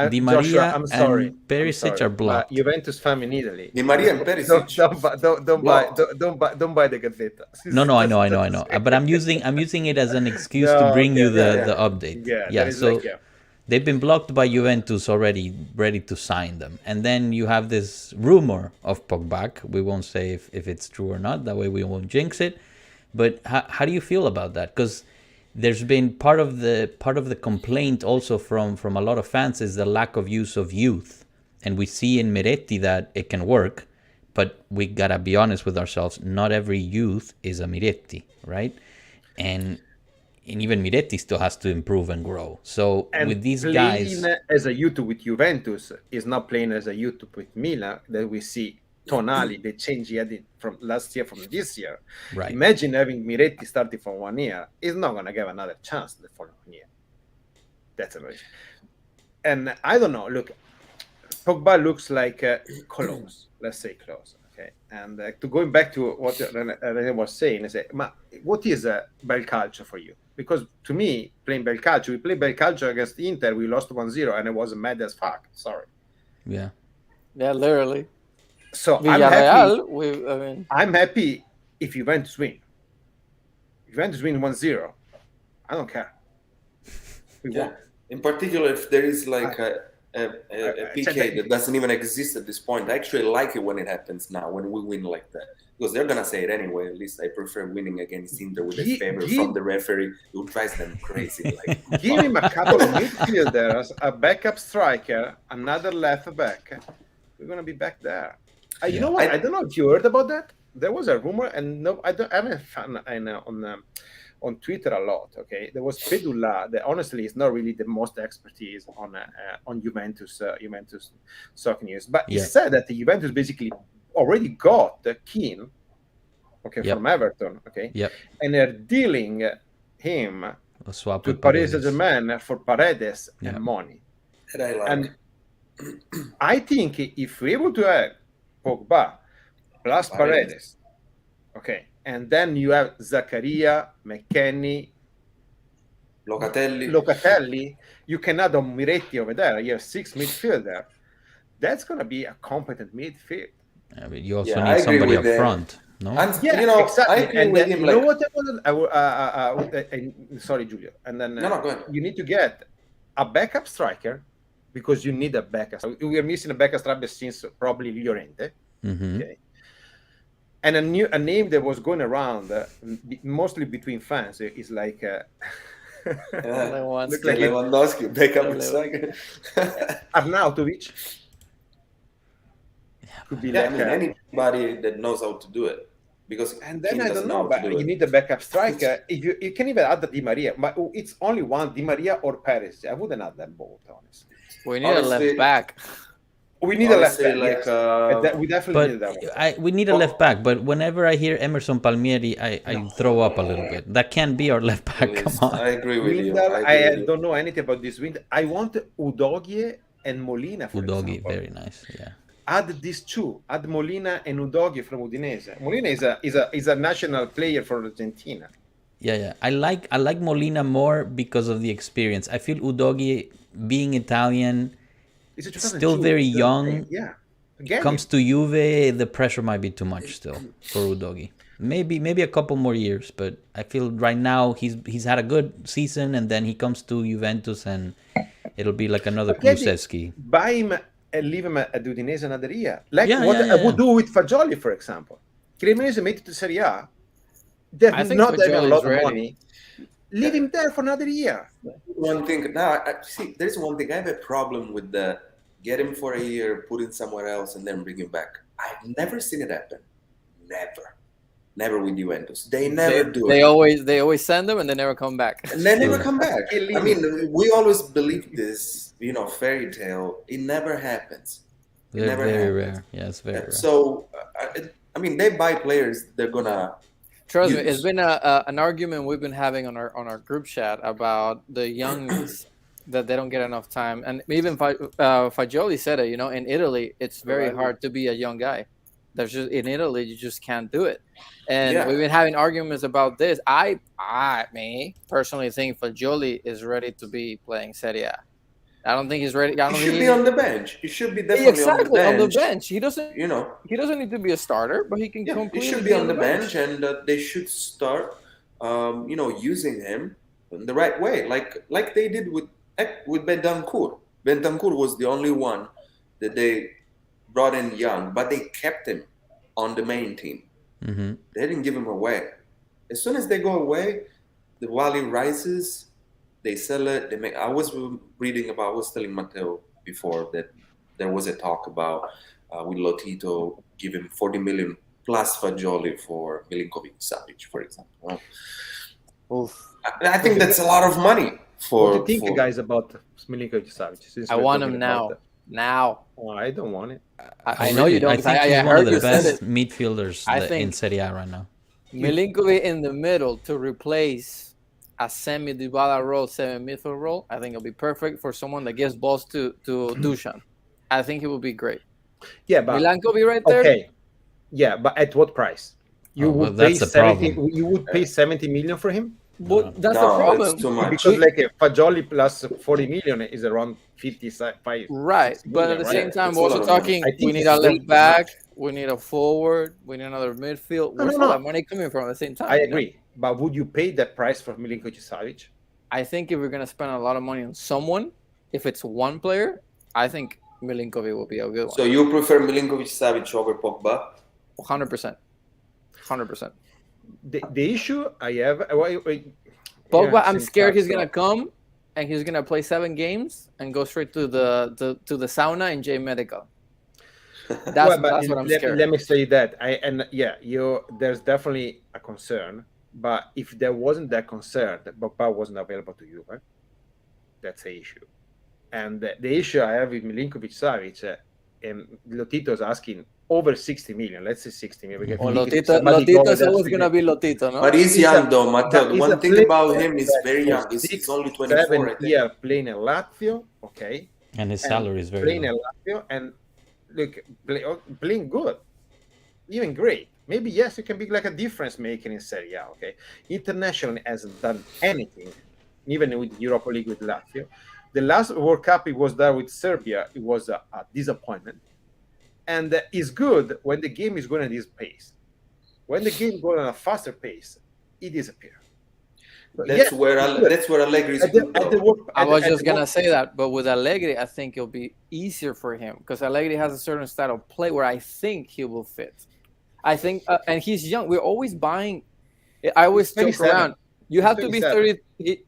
Di Maria Joshua, and Perisic are blocked. Juventus fan in Italy. Di Maria and Perisic. Don't buy the Gazzetta. No, I know. But I'm using it as an excuse to bring you the update. So they've been blocked by Juventus already, ready to sign them. And then you have this rumor of Pogba. We won't say if it's true or not. That way we won't jinx it. But how do you feel about that? Because there's been part of the complaint also from a lot of fans is the lack of use of youth, and we see in Miretti that it can work, but we gotta be honest with ourselves. Not every youth is a Miretti, right? And even Miretti still has to improve and grow. So with these guys, as a youth with Juventus is not playing as a youth with Milan that we see. Tonali, the change he had from last year from this year. Right. Imagine having Miretti starting for 1 year. He's not going to give another chance the following year. That's amazing. And I don't know. Look, Pogba looks like close. Let's say close. Okay. And to going back to what René was saying, I say, what is bel calcio for you? Because to me, playing bel calcio, we played bel calcio against Inter. We lost 1-0, and it was mad as fuck. Sorry. Yeah. Yeah, literally. So Villarreal, I'm happy if Juventus win. If Juventus win 1-0, I don't care. We won. In particular, if there is like a PK that doesn't even exist at this point, I actually like it when it happens now, when we win like that. Because they're going to say it anyway. At least I prefer winning against Inter with a favor from the referee who drives them crazy. Like, give him a couple of midfielders, a backup striker, another left back. We're going to be back there. You know what? I don't know if you heard about that. There was a rumor, and no, I haven't found on Twitter a lot. Okay, there was Pedula that honestly is not really the most expertise on Juventus soccer news, but he said that the Juventus basically already got Keane, from Everton, and they're dealing him to Paris Saint-Germain for Paredes and money. That I like. And I think if we're able to have Pogba plus Paredes, and then you have Zaccaria, McKennie, Locatelli, you can add on Miretti over there. You have 6 midfielder. That's going to be a competent midfield. I mean, you also need somebody up front, no? And, exactly. And then, you know what? Sorry, Giulio. And then go ahead. You need to get a backup striker because you need a backup. We are missing a backup striker since probably Llorente. Mm-hmm. And a name that was going around, mostly between fans, is like Lewandowski, backup striker. Arnautovic. Could be anybody that knows how to do it. And then I don't know, but you need a backup striker. If you can even add the Di Maria, but it's only one, Di Maria or Perez. I wouldn't add them both, honestly. We need a left back. We need a left back. We definitely need that one. We need a left back, but whenever I hear Emerson Palmieri, I throw up a little bit. That can't be our left back. Come on. I agree with you. I don't know anything about this window. I want Udogie and Molina, for Udogie, example. very nice, yeah. Add these two. Add Molina and Udogie from Udinese. Molina is a national player for Argentina. Yeah. I like Molina more because of the experience. I feel Udogie, being Italian, still very young. Comes to Juve, the pressure might be too much still for Udogie. Maybe a couple more years, but I feel right now he's had a good season, and then he comes to Juventus and it'll be like another Kulusevski. Buy him and leave him at Udinese another year. I would do with Fagioli, for example. Cremonese made it to Serie A. They're not having a lot of money. Leave him there for another year. One thing there's one thing. I have a problem with the get him for a year, put him somewhere else, and then bring him back. I've never seen it happen. Never with Juventus. They never do it. They always send them and they never come back. And they never come back. I mean, we always believe this, fairy tale. It never happens. Very rare. Yeah, it's very rare. So, they buy players. They're gonna. Trust me, it's been an argument we've been having on our group chat about the youngs that they don't get enough time, and even Fagioli said it. In Italy, it's very hard to be a young guy. In Italy, you just can't do it, and we've been having arguments about this. I personally think Fagioli is ready to be playing Serie A. I don't think he's ready. He should be on the bench. He should be definitely on the bench. He doesn't. He doesn't need to be a starter, but he can. He should be on the bench, and they should start, using him in the right way, like they did with Bentancur. Bentancur was the only one that they brought in young, but they kept him on the main team. Mm-hmm. They didn't give him away. As soon as they go away, the value rises. They sell it. I was telling Matteo before that there was a talk about with Lotito give him 40 million plus Fagioli for Milinkovic-Savic, for example. I think that's a lot of money. What do you think, guys, about Milinkovic-Savic? I want him now. Oh, I don't want it. I know you don't. I think he's one of the best midfielders in Serie A right now. Milinkovic in the middle to replace a semi-Dybala role, semi-midfield role, I think it'll be perfect for someone that gives balls to Dusan. I think it would be great. Yeah, but Milankovic right there. Okay. Yeah, but at what price? You would pay 70 million for him? But that's the problem. That's too much. Because Fagioli plus 40 million is around 55. Right, but at the same time, we're also talking. We need a left back. we need a forward, we need another midfield. Where's all that money coming from at the same time? I agree. But would you pay that price for Milinkovic-Savic? I think if we're going to spend a lot of money on someone, if it's one player, I think Milinkovic will be a good one. So you prefer Milinkovic-Savic over Pogba? 100%. 100%. The issue I have... Pogba, I'm scared he's going to come and he's going to play 7 games and go straight to the sauna in J Medical. That's what I'm scared. Let me say that. There's definitely a concern. But if there wasn't that concern that Pogba wasn't available to you, right? That's the issue. And the issue I have with Milinkovic-Savic, and Lotito's asking over 60 million. Let's say 60 million. Lotito's always going to be Lotito, no? But he's young, though, Matteo. One thing about him is very young. He's only 24, I think. Yeah, playing in Lazio, okay. And his salary is very playing in Lazio, and look, playing good, even great. Maybe, yes, you can be like a difference maker in Serie A, okay? International hasn't done anything, even with Europa League with Lazio. The last World Cup, it was there with Serbia. It was a disappointment. And it's good when the game is going at this pace. When the game goes at a faster pace, it disappears. That's where Allegri is good. I was just going to say that, but with Allegri, I think it'll be easier for him because Allegri has a certain style of play where I think he will fit. I think, and he's young. We're always buying. I always joke around. You have to be 30.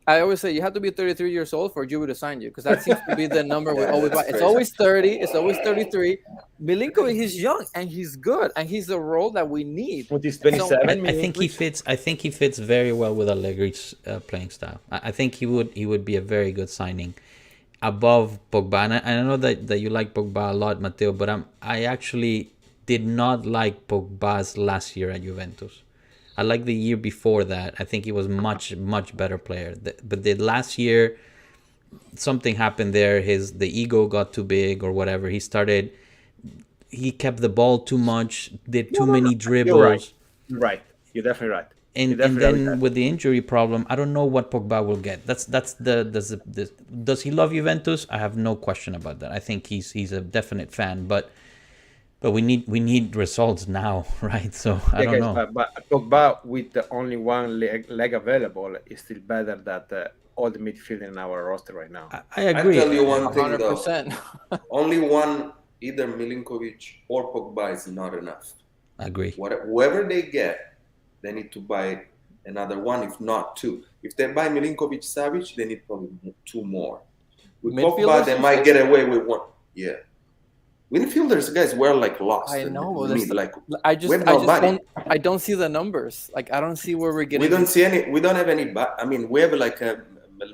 I always say you have to be 33 years old for Juve to sign you because that seems to be the number we always buy. It's always 30. It's always 33. Milinkovic, he's young and he's good and he's the role that we need. With his 27, I think he fits. I think he fits very well with Allegri's playing style. I think he would be a very good signing above Pogba. And I know that you like Pogba a lot, Matteo, but I actually did not like Pogba's last year at Juventus. I like the year before that. I think he was much better player. But the last year, something happened there. The ego got too big or whatever. He kept the ball too much, did too many dribbles. You're right. You're definitely right. And then with the injury problem, I don't know what Pogba will get. Does he love Juventus? I have no question about that. I think he's a definite fan, but we need results now, right? So I don't know. But Pogba with the only one leg available is still better than all the midfield in our roster right now. I agree. I'll tell you one thing 100%. though. Only one, either Milinkovic or Pogba is not enough. I agree. Whoever they get, they need to buy another one, if not 2. If they buy Milinkovic-Savic, they need probably 2 more. With Pogba, they might get away with 1. Yeah. Midfielders, guys, we're like lost. I know. I don't see the numbers. Like I don't see where we're getting. We don't see any. We don't have any. I mean, we have like a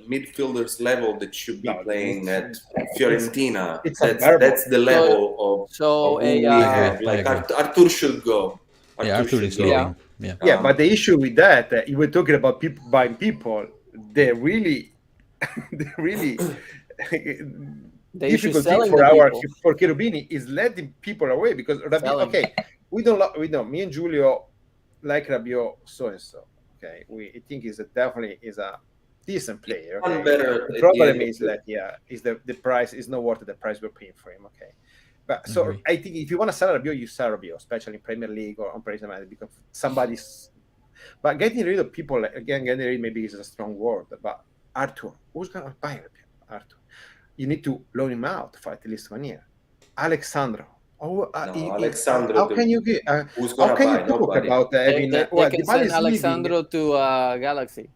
midfielders level that should be playing at Fiorentina. That's the level of we have. Like Artur should go. Artur is leaving. Yeah, but the issue with that, you were talking about people buying people. They really. Difficult thing for Cherubini is letting people away because Rabiot, we don't me and Giulio like Rabiot so and so. Okay, we think he's definitely a decent player. Okay? The problem is that is the price is not worth the price we're paying for him. Okay, but so I think if you want to sell Rabiot, you sell Rabiot, especially in Premier League or on Premier League because somebody's. But getting rid of people getting rid maybe is a strong word. But Artur, who's gonna buy Rabiot? Artur. You need to loan him out for at least 1 year. Alexandro. Alexandro. How can you get? How can you talk about having? They can send Alexandro to Galaxy.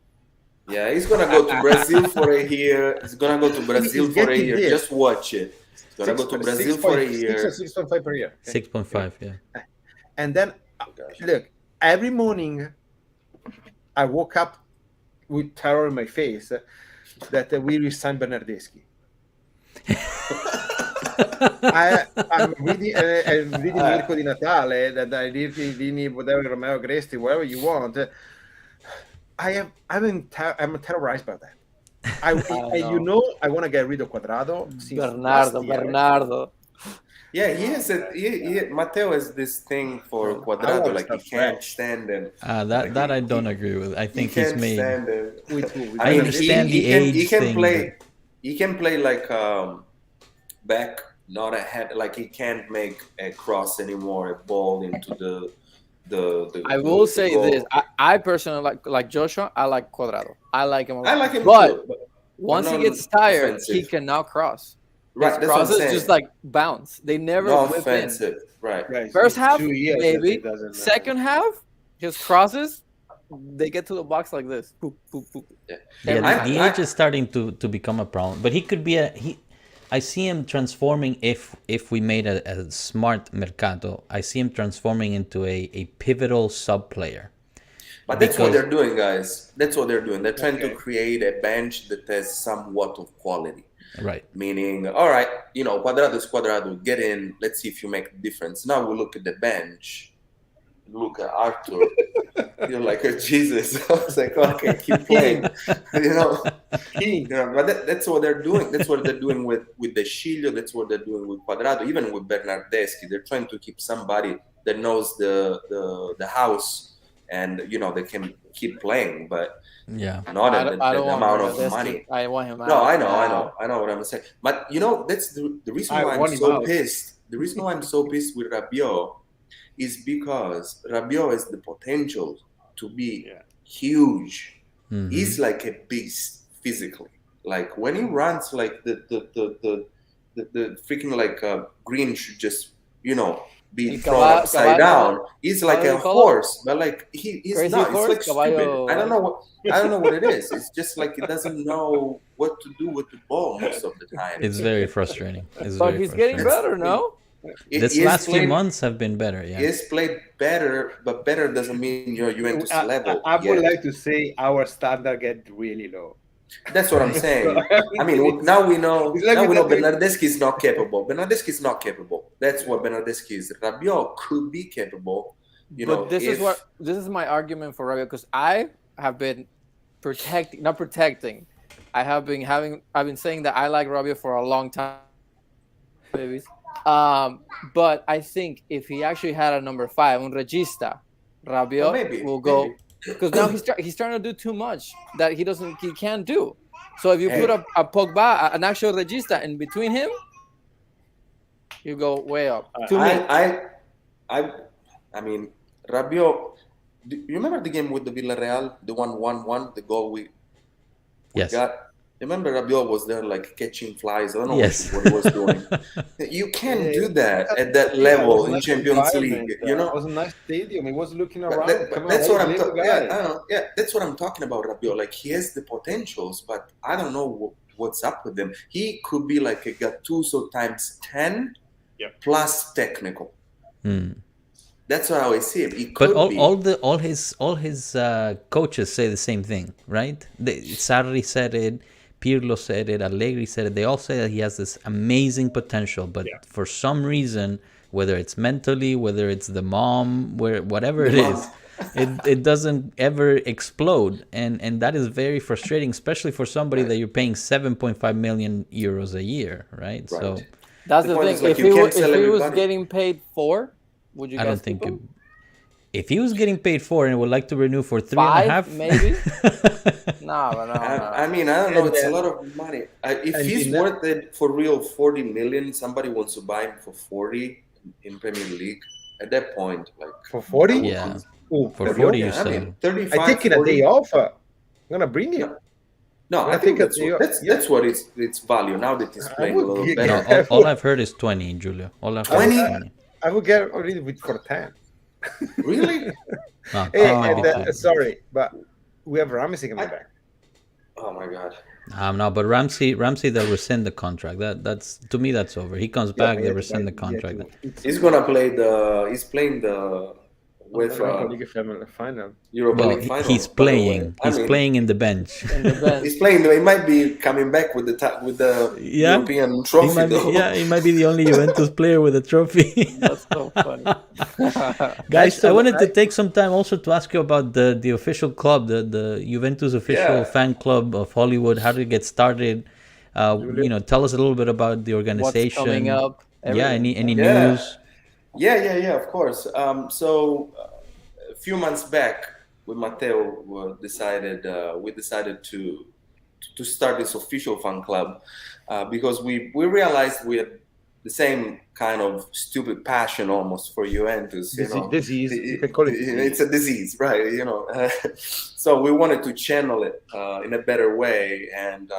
Yeah, he's gonna go to Brazil for a year. He's gonna go to Brazil for a year. There. Just watch it. He's gonna go to Brazil for a year. 6.5 per year. 6.5, yeah. And then, look, every morning, I woke up with terror in my face that we resign Bernardeschi. I'm reading Mirko di Natale that I read whatever Romeo Agresti, whatever you want. I'm terrorized by that. I want to get rid of Quadrado. Bernardo. Yeah, Matteo has this thing for Quadrado, like he can't stand him. That I don't agree with. I think he's made. I understand the age thing. He can play like back not a head. Like he can't make a cross anymore, a ball into the. I will the say goal. this: I personally like Joshua. I like Cuadrado. I like him. I like him but too. But once he not gets tired, offensive. he cannot cross. Right, His that's what I'm crosses saying. just like bounce. They never Not whip offensive. Right. Guys, First it's half, 2 years that maybe. he doesn't, Second half, his crosses, they get to the box like this. Boop, boop, boop. Yeah, the age is starting to become a problem. But he could be I see him transforming if we made a smart mercado. I see him transforming into a pivotal sub player. But that's what they're doing, guys. That's what they're doing. They're trying to Okay. create a bench that has somewhat of quality. Right. Meaning, all right, Cuadrado is Cuadrado. Get in. Let's see if you make a difference. Now we look at the bench. Look at Arthur. You're like, oh, Jesus. I was like, okay, keep playing. But that's what they're doing. That's what they're doing with the Chiellini. That's what they're doing with Cuadrado. Even with Bernardeschi, they're trying to keep somebody that knows the house, and they can keep playing. But yeah, not at the amount of Bernardeschi. money. I want him out. No, I know what I'm saying. But that's the reason why I'm so pissed. The reason why I'm so pissed with Rabiot is because Rabiot has the potential to be huge. Mm-hmm. He's like a beast physically. Like when he runs, like the freaking like green should just be thrown upside down. He's like a horse, but like he's not. It's like stupid. I don't know what it is. It's just like he doesn't know what to do with the ball most of the time. It's very frustrating. But he's getting better, no? This last few months have been better. Yeah, he has played better, but better doesn't mean you're Juventus level. I would like to say our standard get really low. That's what I'm saying. I mean, now we know. Bernardeschi is not capable. Bernardeschi is not capable. That's what Bernardeschi is. Rabiot could be capable. But this is my argument for Rabiot, because I have been not protecting. I've been saying that I like Rabiot for a long time, babies. But I think if he actually had a number 5, un regista, Rabiot will go. Because now he's trying to do too much that he can't do. So if you put a Pogba, an actual regista in between him, you go way up. I mean, Rabiot. Do you remember the game with the Villarreal, the 1-1-1, the goal we got? Remember Rabiot was there like catching flies. I don't know what he was doing. You can't do that at that level in Champions League. It was a nice stadium. He was looking around. That's what I'm talking. That's what I'm talking about. Rabiot, like he has the potentials, but I don't know what's up with him. He could be like a Gattuso times 10 plus technical. That's how I see it. He could but be. all his coaches say the same thing, right? Sarri said it. Pirlo said it, Allegri said it. They all say that he has this amazing potential, but for some reason, whether it's mentally, whether it's the mom, whatever it is, it doesn't ever explode, and that is very frustrating, especially for somebody that you're paying 7.5 million euros a year, right? So that's the thing. Like if he was getting paid 4, would you? I don't think. If he was getting paid 4 and would like to renew for 3.5, maybe. No. I mean, I don't know. It's a lot of money. If he's worth it for real, 40 million, somebody wants to buy him for 40 in Premier League. At that point, like for 40, yeah, for 40, you say. 35. I think in a day off, I'm gonna bring him. No, I think that's what its value now that he's playing a little better. No, all I've heard is 20, Julio. All I've heard is 20. I would get already for 10. Really? Sorry, but we have Ramsey coming back. Oh my God. No, but Ramsey they'll rescind the contract. That's to me that's over. He comes back, they rescind the contract. He's gonna play he's playing the Europa League final. Europa League final. He's playing. He's playing in the bench. He's playing. He might be coming back with the European trophy. He might be the only Juventus player with a trophy. That's so funny. Guys, I wanted to take some time also to ask you about the official club, the Juventus official fan club of Hollywood. How did it get started? Tell us a little bit about the organization. What's coming up? Everything. Any news? Yeah, of course. So a few months back, with Matteo, we decided to start this official fan club because we realized we had the same kind of stupid passion almost for Juventus. Disease. You can call it disease. It's a disease, right? So we wanted to channel it in a better way, and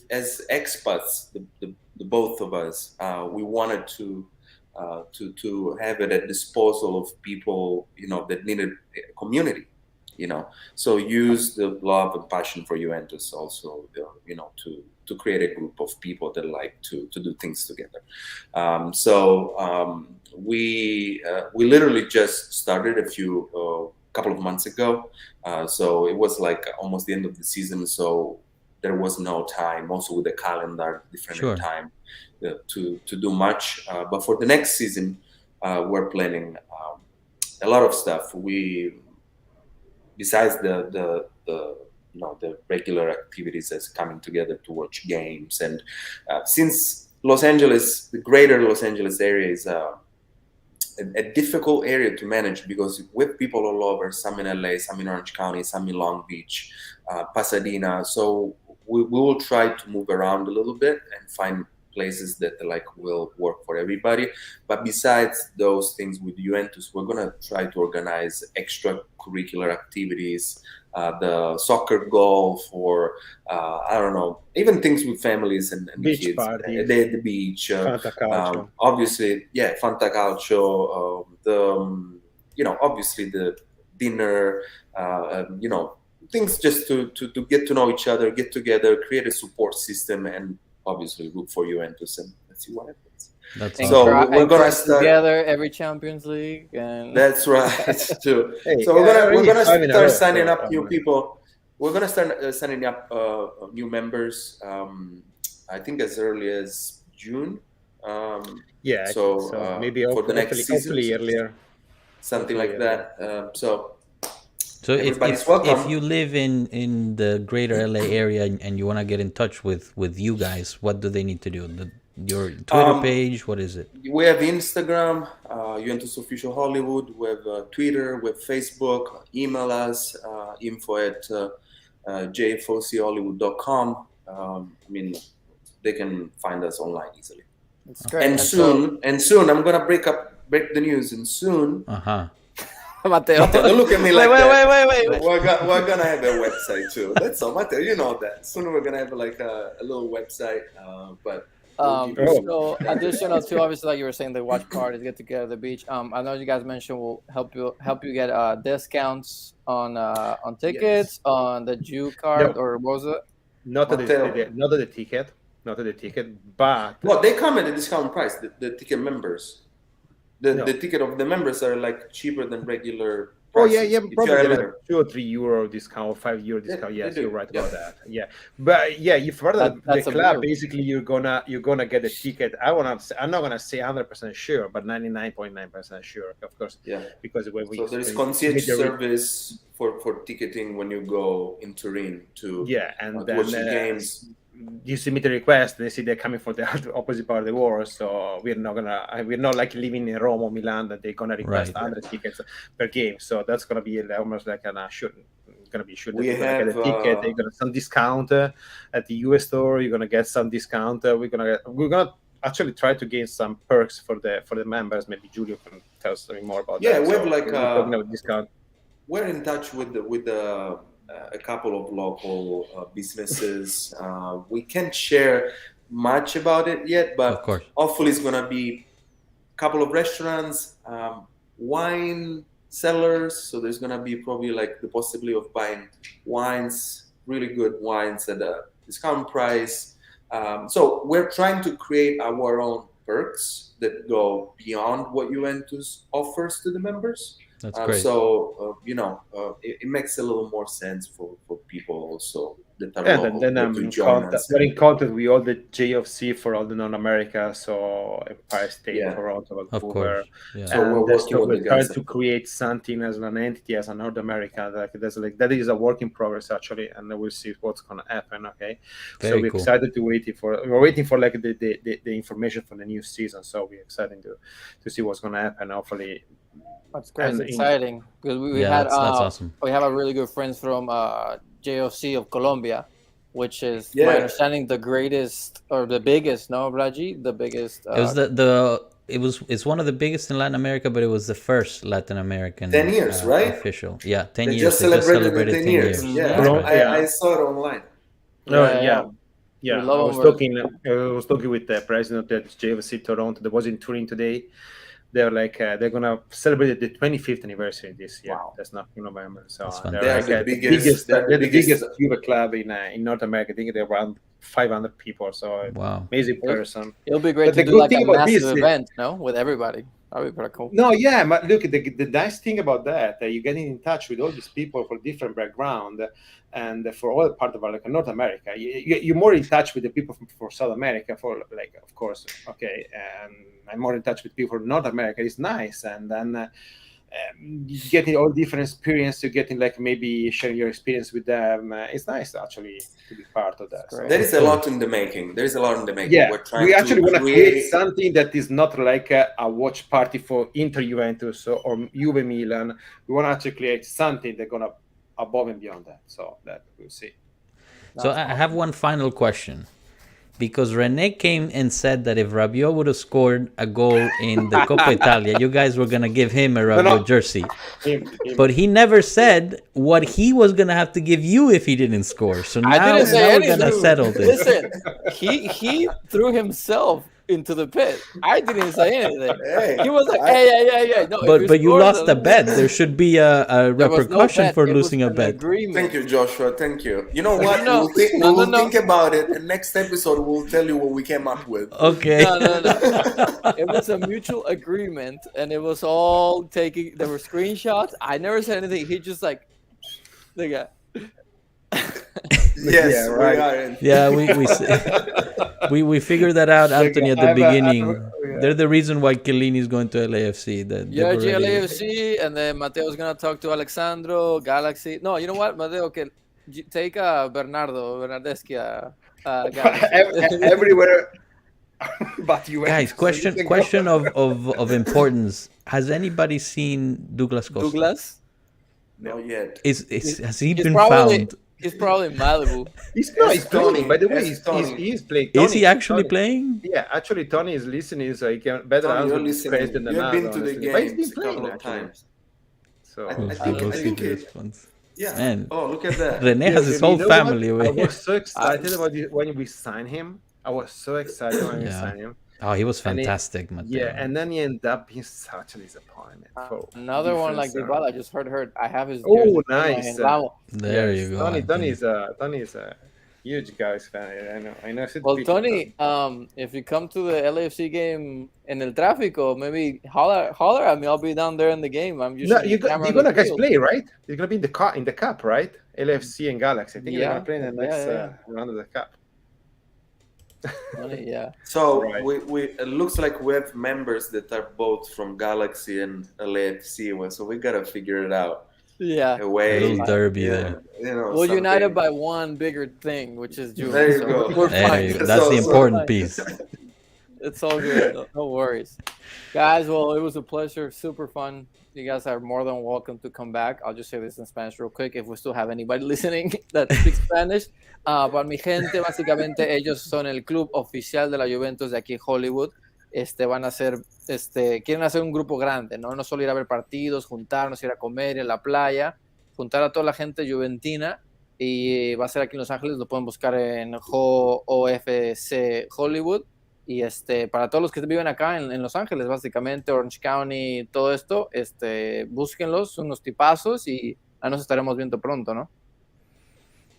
as expats, the both of us, we wanted to have it at disposal of people, that needed a community. So use the love and passion for Juventus also, to create a group of people that like to do things together. We literally just started a couple of months ago. So it was like almost the end of the season. So there was no time, also with the calendar, different time to do much. But for the next season, we're planning a lot of stuff. Besides the regular activities as coming together to watch games, and since the greater Los Angeles area is a difficult area to manage, because with people all over, some in LA, some in Orange County, some in Long Beach, Pasadena. So we will try to move around a little bit and find places that will work for everybody. But besides those things with Juventus, we're gonna try to organize extracurricular activities, the soccer, golf, or I don't know, even things with families and beach kids. parties, the beach, Fantacalcio. obviously, Fantacalcio. Obviously the dinner. Things just to get to know each other, get together, create a support system, and obviously root for Juventus, and let's see what happens. We're gonna start together every Champions League, and that's right too. We're gonna start signing up new people. We're gonna start signing up new members. I think as early as June. So maybe for the next season, hopefully earlier, something like that. So if you live in the greater LA area and you want to get in touch with you guys, what do they need to do? Your Twitter page, what is it? We have Instagram, Juventus Official Hollywood. We have Twitter, we have Facebook. Email us, info@jfochollywood.com. They can find us online easily. That's great. And soon, I'm gonna break the news. And soon, Matteo, don't look at me like that. Wait. We're gonna have a website too. That's all, Matteo. You know that. Soon we're gonna have a little website. But so additional to obviously, like you were saying, the watch parties, get together at the beach. I know you guys mentioned we'll help you get discounts on tickets, on the Jew card, or what was it? Not at the ticket, but they come at a discount price. The ticket members. The ticket of the members are cheaper than regular prices. Probably €2 or €3 discount, €5 discount. Yes, you're right about that. Yeah, but if for the club, basically you're gonna get a ticket. I'm not gonna say 100% sure, but 99.9% sure, of course. Yeah, because there's concierge service for ticketing when you go in Turin to watch the games. You submit a request, they say they're coming from the opposite part of the world, so we're not like living in Rome or Milan that they're gonna request 100 tickets per game. So that's gonna be almost like an gonna be sure that you're gonna get a ticket. You're gonna some discount at the US store. You're gonna get some discount. We're gonna actually try to gain some perks for the members. Maybe Giulio can tell us something more about that. Yeah, we have discount. We're in touch with a couple of local businesses. We can't share much about it yet, but hopefully it's gonna be a couple of restaurants, wine cellars. So there's gonna be probably the possibility of buying wines, really good wines at a discount price. So we're trying to create our own perks that go beyond what Juventus offers to the members. That's great. It makes a little more sense for people also that are local. Then we're in contact with all the JFC for all the non-America, so Empire State, Toronto, Vancouver. So we're trying to create something as an entity, as a North America. That is a work in progress actually, and we'll see what's gonna happen. Okay, so we're excited we're waiting for the information for the new season. So we're excited to see what's gonna happen. Hopefully. That's great. It's exciting because we had that's awesome. We have a really good friends from JFC of Colombia which is Yeah. my understanding the greatest or the biggest. No, Raji, the biggest. It was it's one of the biggest in Latin America, but it was the first Latin American 10 years, right? official. Yeah, 10 They years. just celebrated the 10 years. years. Yeah, Mhm. I saw it online. Yeah. We I love was them. talking with the president at JFC Toronto that was in Turin today. They're like they're gonna celebrate the 25th anniversary this year. Wow. That's not in November. So That's they're fantastic. like They're the biggest- they're they're the the biggest biggest- Juve club in North America. I think they're around 500 people. So Wow. amazing person. It'll be great But to the do good like thing a about massive this is- event, no, with everybody. That'd be pretty cool. No, yeah, but look, the nice thing about that, you're getting in touch with all these people for different background, and for all part of like North America, you're more in touch with the people for South America, for like, of course, okay, and I'm more in touch with people from North America. It's nice, and then getting all different experience, you're getting like maybe sharing your experience with them. It's nice actually to be part of that. So, There is a lot in the making. There is a lot in the making. yeah, We're trying we actually want to to create something that is not like a watch party for Inter Juventus or Juve Milan. We want to actually create something that's gonna above and beyond that. So that we'll see. So I have one final question. Because Rene came and said that if Rabiot would have scored a goal in the Coppa Italia, you guys were going to give him a Rabiot jersey. But he never said what he was going to have to give you if he didn't score. So now, didn't say we're going to anything. settle this. Listen, he threw himself into the pit. I didn't say anything. Hey, He was like, yeah. No, But you lost a bet. There should be a There was no repercussion bet. for It was losing a an bet. agreement. Thank you, Joshua. Thank you. You know what? No, We'll no. think about it. The next episode, we'll tell you what we came up with. Okay. No. It was a mutual agreement, and it was all taking. There were screenshots. I never said anything. He just like, the guy. Yes, Yeah, right. we are. In. Yeah, we figured that out, Anthony, at the beginning. They're the reason why Chiellini is going to LAFC. Yeah, GLAFC, and then Mateo's gonna talk to Alexandro, Galaxy. No, you know what, Mateo? Okay, take Bernardeschi. Everywhere, but you Guys, question of importance. Has anybody seen Douglas Costa? Douglas? Not yet. Has he He's been probably- found? He's probably in Malibu. He's Tony. playing. By the way, Tony. he's playing. Is he Tony- actually Tony- playing? Yeah, actually, Tony is listening, so he can better Tony, answer you're this listening. question than You've us, been to the honestly. But he's games been a couple playing, of actually. times. So, I We'll think see it- this once. Yeah. Man. Oh, look at that. Rene has his whole You know what? family I away. was so excited about it when we signed him. I was so excited when we Yeah. signed him. Oh, he was And fantastic, Mateo. Yeah, and then he ended up being such a disappointment. for Another one like different Dybala. I just heard. I have his. Oh, jersey. nice. There you go. Tony Anthony. is a huge guys fan. I know. Well, Tony, if you come to the LAFC game in El Tráfico, maybe holler at me. I'll be down there in the game. I'm No, usually you're the camera gonna on the guys field. play, right? You're gonna be in the cup, right? LFC and Galaxy. I think they're Yeah. gonna play in the next Yeah. round of the cup. Tony, yeah. So Right. we it looks like we have members that are both from Galaxy and LAFC, so we gotta figure it out Yeah. a way. A little derby yeah, there. You know, We're united something. by one bigger thing, which is Juve. There you so go. We're There fine. you go. That's the So- important piece. It's all good. No worries. Guys, well, it was a pleasure. Super fun. You guys are more than welcome to come back. I'll just say this in Spanish real quick if we still have anybody listening that speaks Spanish. Para mi gente, básicamente, ellos son el club oficial de la Juventus de aquí en Hollywood. Van a hacer, quieren hacer un grupo grande, ¿no? No solo ir a ver partidos, juntarnos, ir a comer en la playa, juntar a toda la gente juventina. Y va a ser aquí en Los Ángeles. Lo pueden buscar en HOFC Hollywood. Y para todos los que viven acá en Los Ángeles, básicamente, Orange County, todo esto, búsquenlos, son unos tipazos y nos estaremos viendo pronto, ¿no?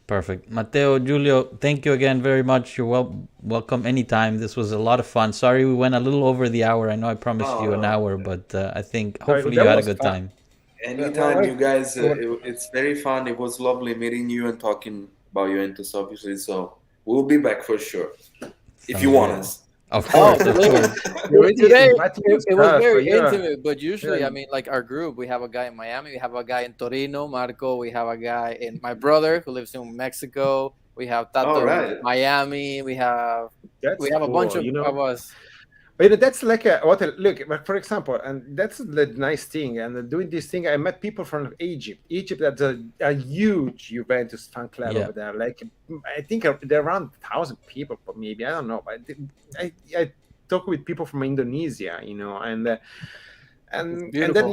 Perfect. Mateo, Julio, thank you again very much. You're welcome anytime. This was a lot of fun. Sorry we went a little over the hour. I know I promised you an hour, but I think hopefully you had a good time. Anytime, you guys. It's very fun. It was lovely meeting you and talking about Juventus, obviously. So we'll be back for sure if you want us. Of course, of course. Today, it was very Yeah. intimate, but usually, Yeah. I mean, like our group, we have a guy in Miami, we have a guy in Torino, Marco, we have a guy in my brother who lives in Mexico, we have Tato All right. in Miami, we have a bunch of us. But that's like look. For example, and that's the nice thing. And doing this thing, I met people from Egypt. Egypt has a huge Juventus fan club over there. Like I think they're around 1,000 people, maybe, I don't know. But I talk with people from Indonesia, and then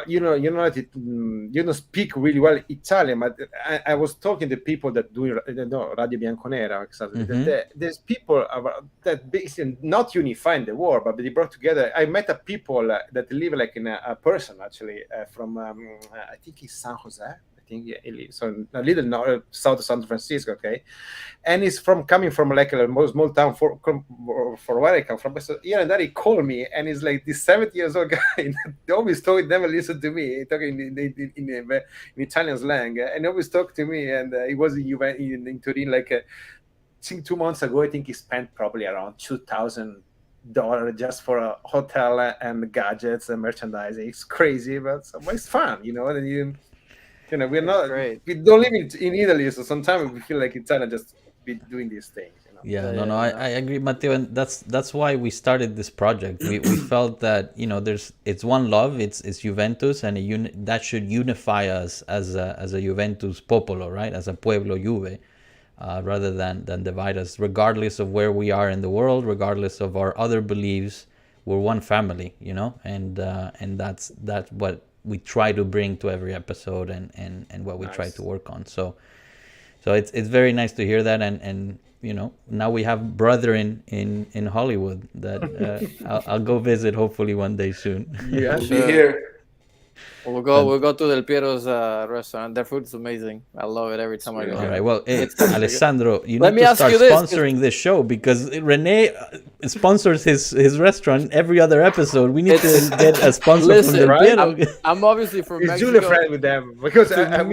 you don't speak really well Italian, but I was talking to people that do Radio Bianconera. There's people that basically not unifying the world, but they brought together. I met a people that live like in a person actually from I think it's San Jose. I think he lives so a little north, south of San Francisco, okay, and he's coming from like a small town for where I come from. So here and there he called me, and he's like this 70 years old guy. They always talk, never listen to me, talking in Italian slang, and always talk to me. And he was in Turin like I think 2 months ago. I think he spent probably around $2,000 just for a hotel and gadgets and merchandising. It's crazy, but it's fun, and we're not. We don't live in Italy, so sometimes we feel like Italian just be doing these things. I agree, Matteo, and that's why we started this project. We felt that it's one love, it's Juventus, and that should unify us as a Juventus popolo, right? As a pueblo Juve, rather than divide us, regardless of where we are in the world, regardless of our other beliefs. We're one family, and that's what we try to bring to every episode, and what we try to work on. So it's very nice to hear that, and now we have brethren in Hollywood that I'll go visit hopefully one day soon. Yeah, be here. We'll go to Del Piero's restaurant. Their food's amazing. I love it every time I go. All right. Well, Alessandro, you need to start sponsoring this show, because Rene sponsors his restaurant every other episode. We need to get a sponsor from Del Piero. I'm obviously from Mexico. Julia friend with them, because to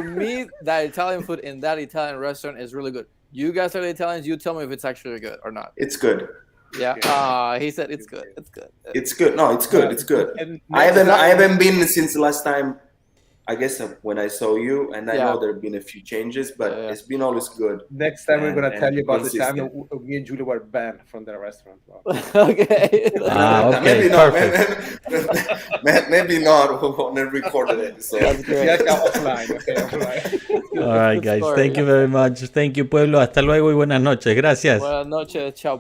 me, that Italian food in that Italian restaurant is really good. You guys are the Italians. You tell me if it's actually good or not. It's good. Yeah. He said it's good. It's good. It's good. No, it's good. It's good. I haven't been since the last time. I guess when I saw you, and I know there have been a few changes, but it's been always good. Next time we're gonna tell you about the time me and Julia were banned from the restaurant. Okay. Maybe not. Maybe not on a recorded episode. Offline. All right, guys. Thank you very much. Thank you, pueblo. Hasta luego y buenas noches. Gracias. Buenas noches. Chao.